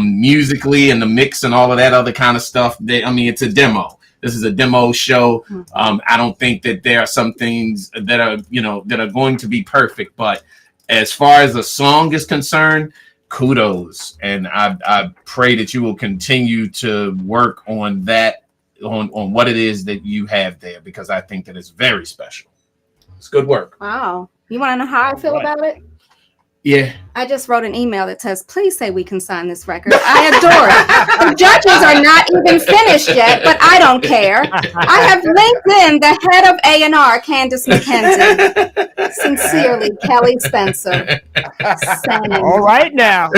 Musically and the mix and all of that other kind of stuff. It's a demo. This is a demo show. I don't think that there are some things that are going to be perfect, but as far as the song is concerned, kudos, and I pray that you will continue to work on that, on what it is that you have there, because I think that it's very special. It's good work. Wow. You want to know how I feel about it? Yeah. I just wrote an email that says, please say we can sign this record. I adore it. The judges are not even finished yet, but I don't care. I have linked in the head of A&R, Candace McKenzie. Sincerely, Kelly Spencer. Send. All right now.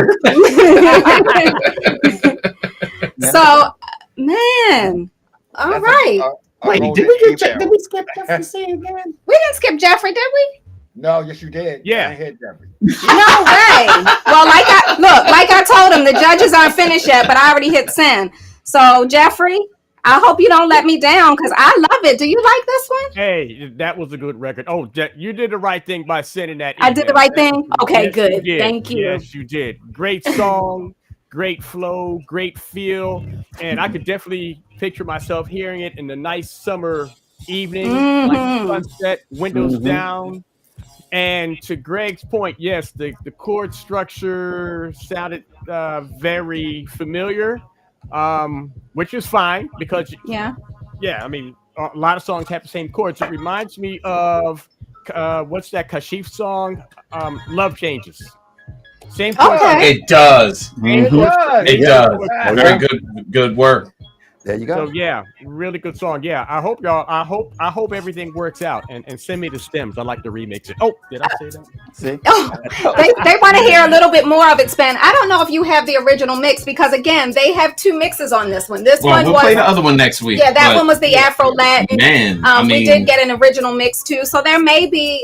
So, man. All right. Wait, did we skip Jeffrey C again? We didn't skip Jeffrey, did we? No, yes, you did. Yeah. I hit Jeffrey. No way. Well, like I told him, the judges aren't finished yet, but I already hit send. So, Jeffrey, I hope you don't let me down because I love it. Do you like this one? Hey, that was a good record. Oh, you did the right thing by sending that email. I did the right thing? Okay, Yes, good. you did. Thank you. Yes, you did. Great song, great flow, great feel. And I could definitely picture myself hearing it in the nice summer evening, like sunset, windows down. And to Greg's point, yes, the chord structure sounded very familiar, which is fine because yeah, I mean a lot of songs have the same chords. It reminds me of what's that Kashif song? Love Changes. Same chord. Okay. It does. It does. Very good work. There you go. So yeah, really good song. Yeah, I hope everything works out and send me the stems. I like to remix it. Oh, did I say that? See? Oh, they want to hear a little bit more of it, Spen. I don't know if you have the original mix because again, they have two mixes on this one. This one we'll was play the other one next week. Yeah, that one was the Afro Latin. Man, we did get an original mix too. So there may be,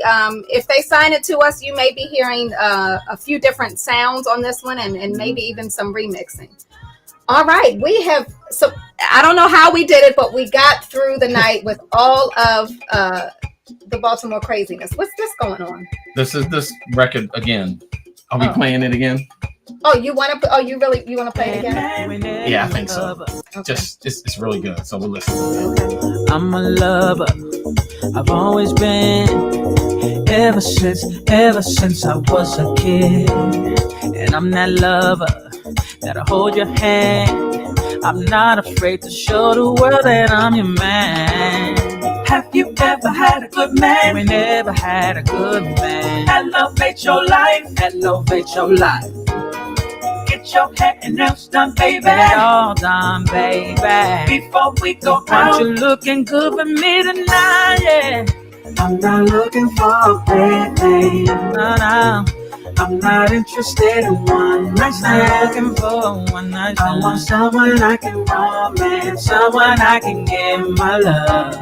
if they sign it to us, you may be hearing a few different sounds on this one and maybe even some remixing. All right, we have, so I don't know how we did it, but we got through the night with all of the Baltimore craziness. What's this going on? This is this record again. Are we playing it again? Oh, you want to? Oh, you want to play it again? Yeah, I think so. Okay. Just it's really good. So we'll listen. I'm a lover. I've always been ever since I was a kid. And I'm that lover that'll hold your hand. I'm not afraid to show the world that I'm your man. Have you ever had a good man? We never had a good man. Elevate your life, elevate your life. Get your hair and nails done, baby. Get it all done, baby. Before we go out, you looking good for me tonight, yeah. I'm not looking for a bad thing. No. I'm not interested in one night stand. I'm looking for one night stand. I want someone I can romance, someone I can give my love.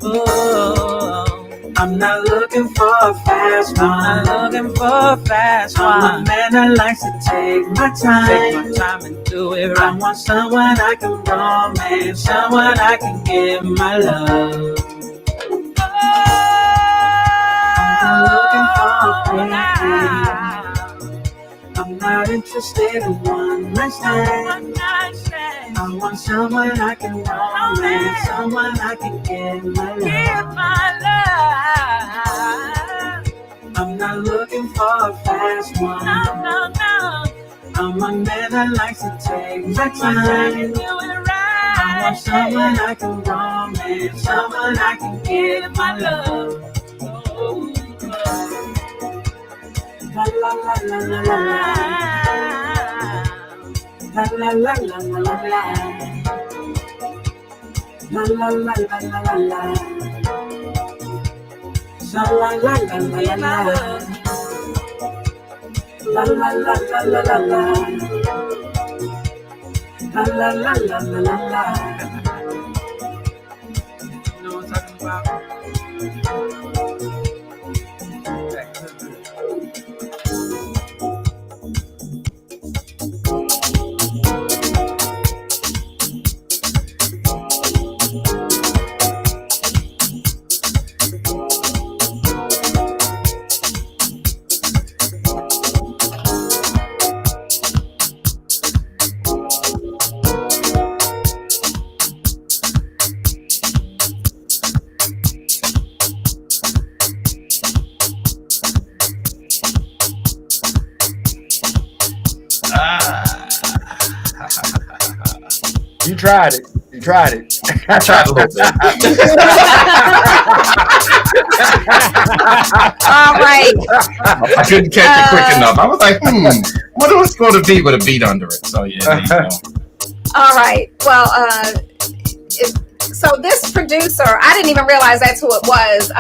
Ooh. I'm not looking for a fast one. I'm not looking for a fast one. I'm a man that likes to take my time and do it right. I want someone I can romance, someone I can give my love. I'm looking for a I'm not interested in one night stand. I want someone I can romance, someone I can give my love. I'm not looking for a fast one. No. I'm a man that likes to take my time and do it right. I want someone I can romance, someone I can give my love. La la la la la la la la la la la la la la la la You tried it. I tried a little bit. All right. I couldn't catch it quick enough. I was like, what was going to be with a beat under it? So yeah, there you go. All right. Well, so this producer, I didn't even realize that's who it was.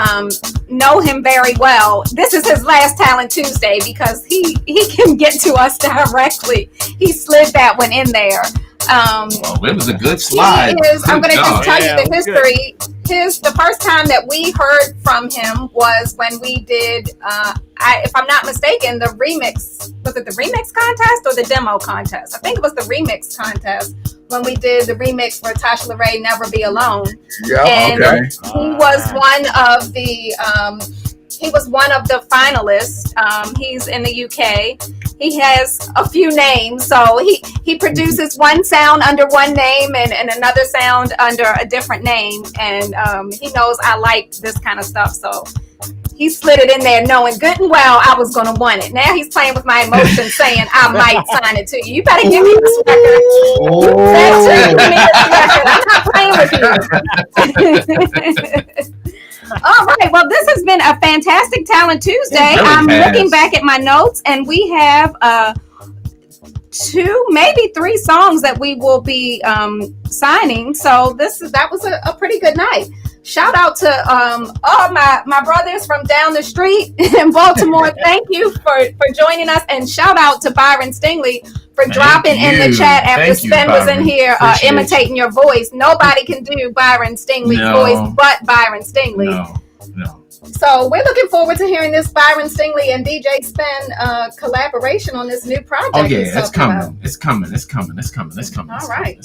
Know him very well. This is his last Talent Tuesday because he can get to us directly. He slid that one in there. Well, it was a good slide. I'm going to just tell you the history. The first time that we heard from him was when we did, if I'm not mistaken, the remix. Was it the remix contest or the demo contest? I think it was the remix contest when we did the remix for Tasha LaRae, Never Be Alone. Yeah, and okay. He was one of the finalists. He's in the UK. He has a few names, so he produces one sound under one name and another sound under a different name, and he knows I like this kind of stuff, so he slid it in there knowing good and well I was going to want it. Now he's playing with my emotions saying I might sign it to you. You better give me this record. Give me this record. I'm not playing with you. All right. Well, this has been a fantastic Talent Tuesday. I'm looking back at my notes, and we have 2, maybe 3 songs that we will be signing. So that was a pretty good night. Shout out to all my brothers from down the street in Baltimore. Thank you for joining us, and shout out to Byron Stingley for dropping in the chat after Spen was in here imitating your voice. Nobody can do Byron Stingley's voice but Byron Stingley. No. So we're looking forward to hearing this Byron Stingley and DJ Spen collaboration on this new project. Oh yeah, it's coming. It's coming. All right.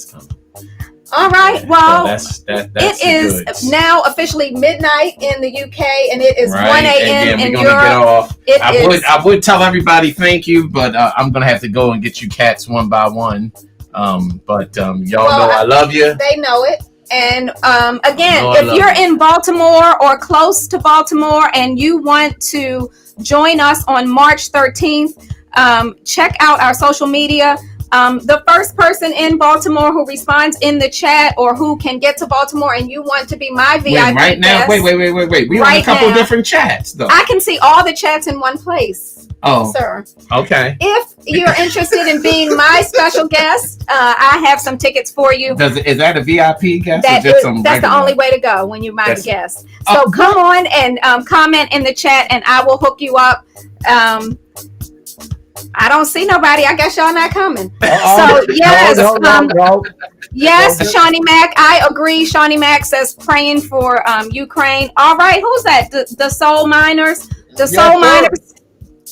All right. Well, it is now officially midnight in the UK, and it is 1 a.m. in Europe. I would tell everybody thank you, but I'm gonna have to go and get you cats one by one. But y'all know I love you. They know it. And again, if you're in Baltimore or close to Baltimore and you want to join us on March 13th, check out our social media. The first person in Baltimore who responds in the chat or who can get to Baltimore and you want to be my VIP right now, guest, wait. We on a couple different chats though. I can see all the chats in one place. Oh, sir. Okay. If you're interested in being my special guest, I have some tickets for you. Is that a VIP guest? That's the only way to go when you're my guest. So come on and comment in the chat, and I will hook you up. I don't see nobody. I guess y'all not coming. So yes, yes, Shawnee Mac. I agree. Shawnee Mac says praying for Ukraine. All right, who's that? The Soul Miners. The Soul Miners.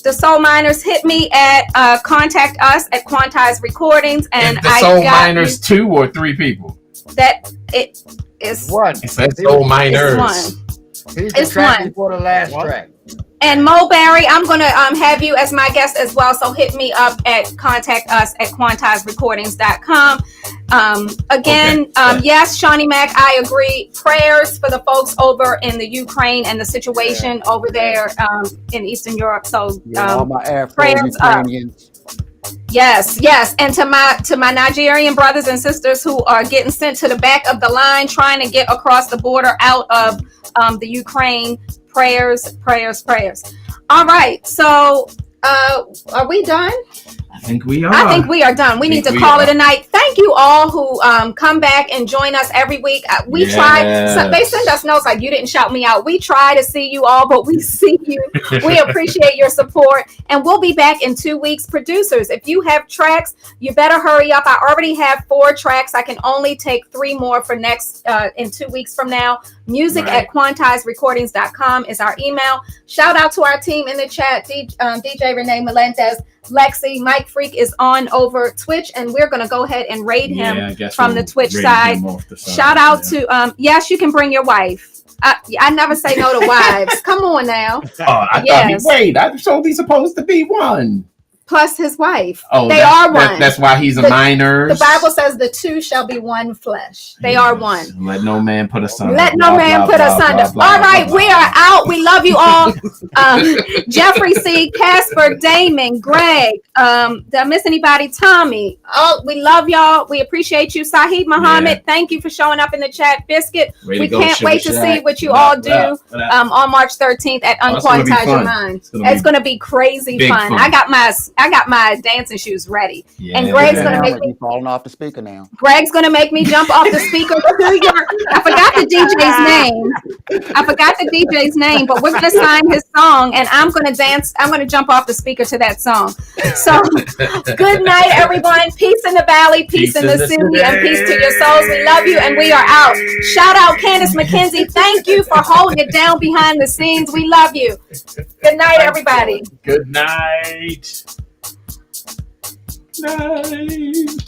The Soul Miners hit me at contact us at Quantize Recordings, and the Soul Miners 2 or 3 people. That it is one. It says Soul Miners. It's one. Before the last track. And Mo Barry, I'm going to have you as my guest as well. So hit me up at contact us at quantizerecordings.com. Yes, Shawnee Mac, I agree. Prayers for the folks over in the Ukraine and the situation over there in Eastern Europe. So all my prayers up. Yes. And to my Nigerian brothers and sisters who are getting sent to the back of the line, trying to get across the border out of the Ukraine. Prayers. All right. So are we done? I think we are. I think we are done. We need to call it a night. Thank you all who come back and join us every week. We try. They send us notes like you didn't shout me out. We try to see you all, but we see you. We appreciate your support, and we'll be back in 2 weeks. Producers, if you have tracks, you better hurry up. I already have 4 tracks. I can only take 3 more for next in 2 weeks from now. Music at quantizerecordings.com is our email. Shout out to our team in the chat, DJ Renee Melendez, Lexi, Mike Freak is on over Twitch, and we're going to go ahead and raid him from the Twitch side. Shout out to, yes, you can bring your wife. I never say no to wives. Come on now. I thought, wait, I'm only supposed to be one. plus his wife. Oh, they are one. That's why he's a minor. The Bible says the two shall be one flesh. They are one. Let no man put asunder. Let no man put asunder. All right, we are out. We love you all. Jeffrey C, Casper, Damon, Greg. Did I miss anybody? Tommy. Oh, we love y'all. We appreciate you. Sahid Muhammad, thank you for showing up in the chat. Biscuit, we can't wait to see what you all do on March 13th at Unquantize Your Mind. It's going to be crazy fun. I got my dancing shoes ready, and Greg's going to make me falling off the speaker now. Greg's going to make me jump off the speaker. I forgot the DJ's name, but we're going to sign his song, and I'm going to dance. I'm going to jump off the speaker to that song. So, good night, everyone. Peace in the valley, peace in the city, and peace to your souls. We love you, and we are out. Shout out Candace McKenzie. Thank you for holding it down behind the scenes. We love you. Good night, everybody. Good night. Night.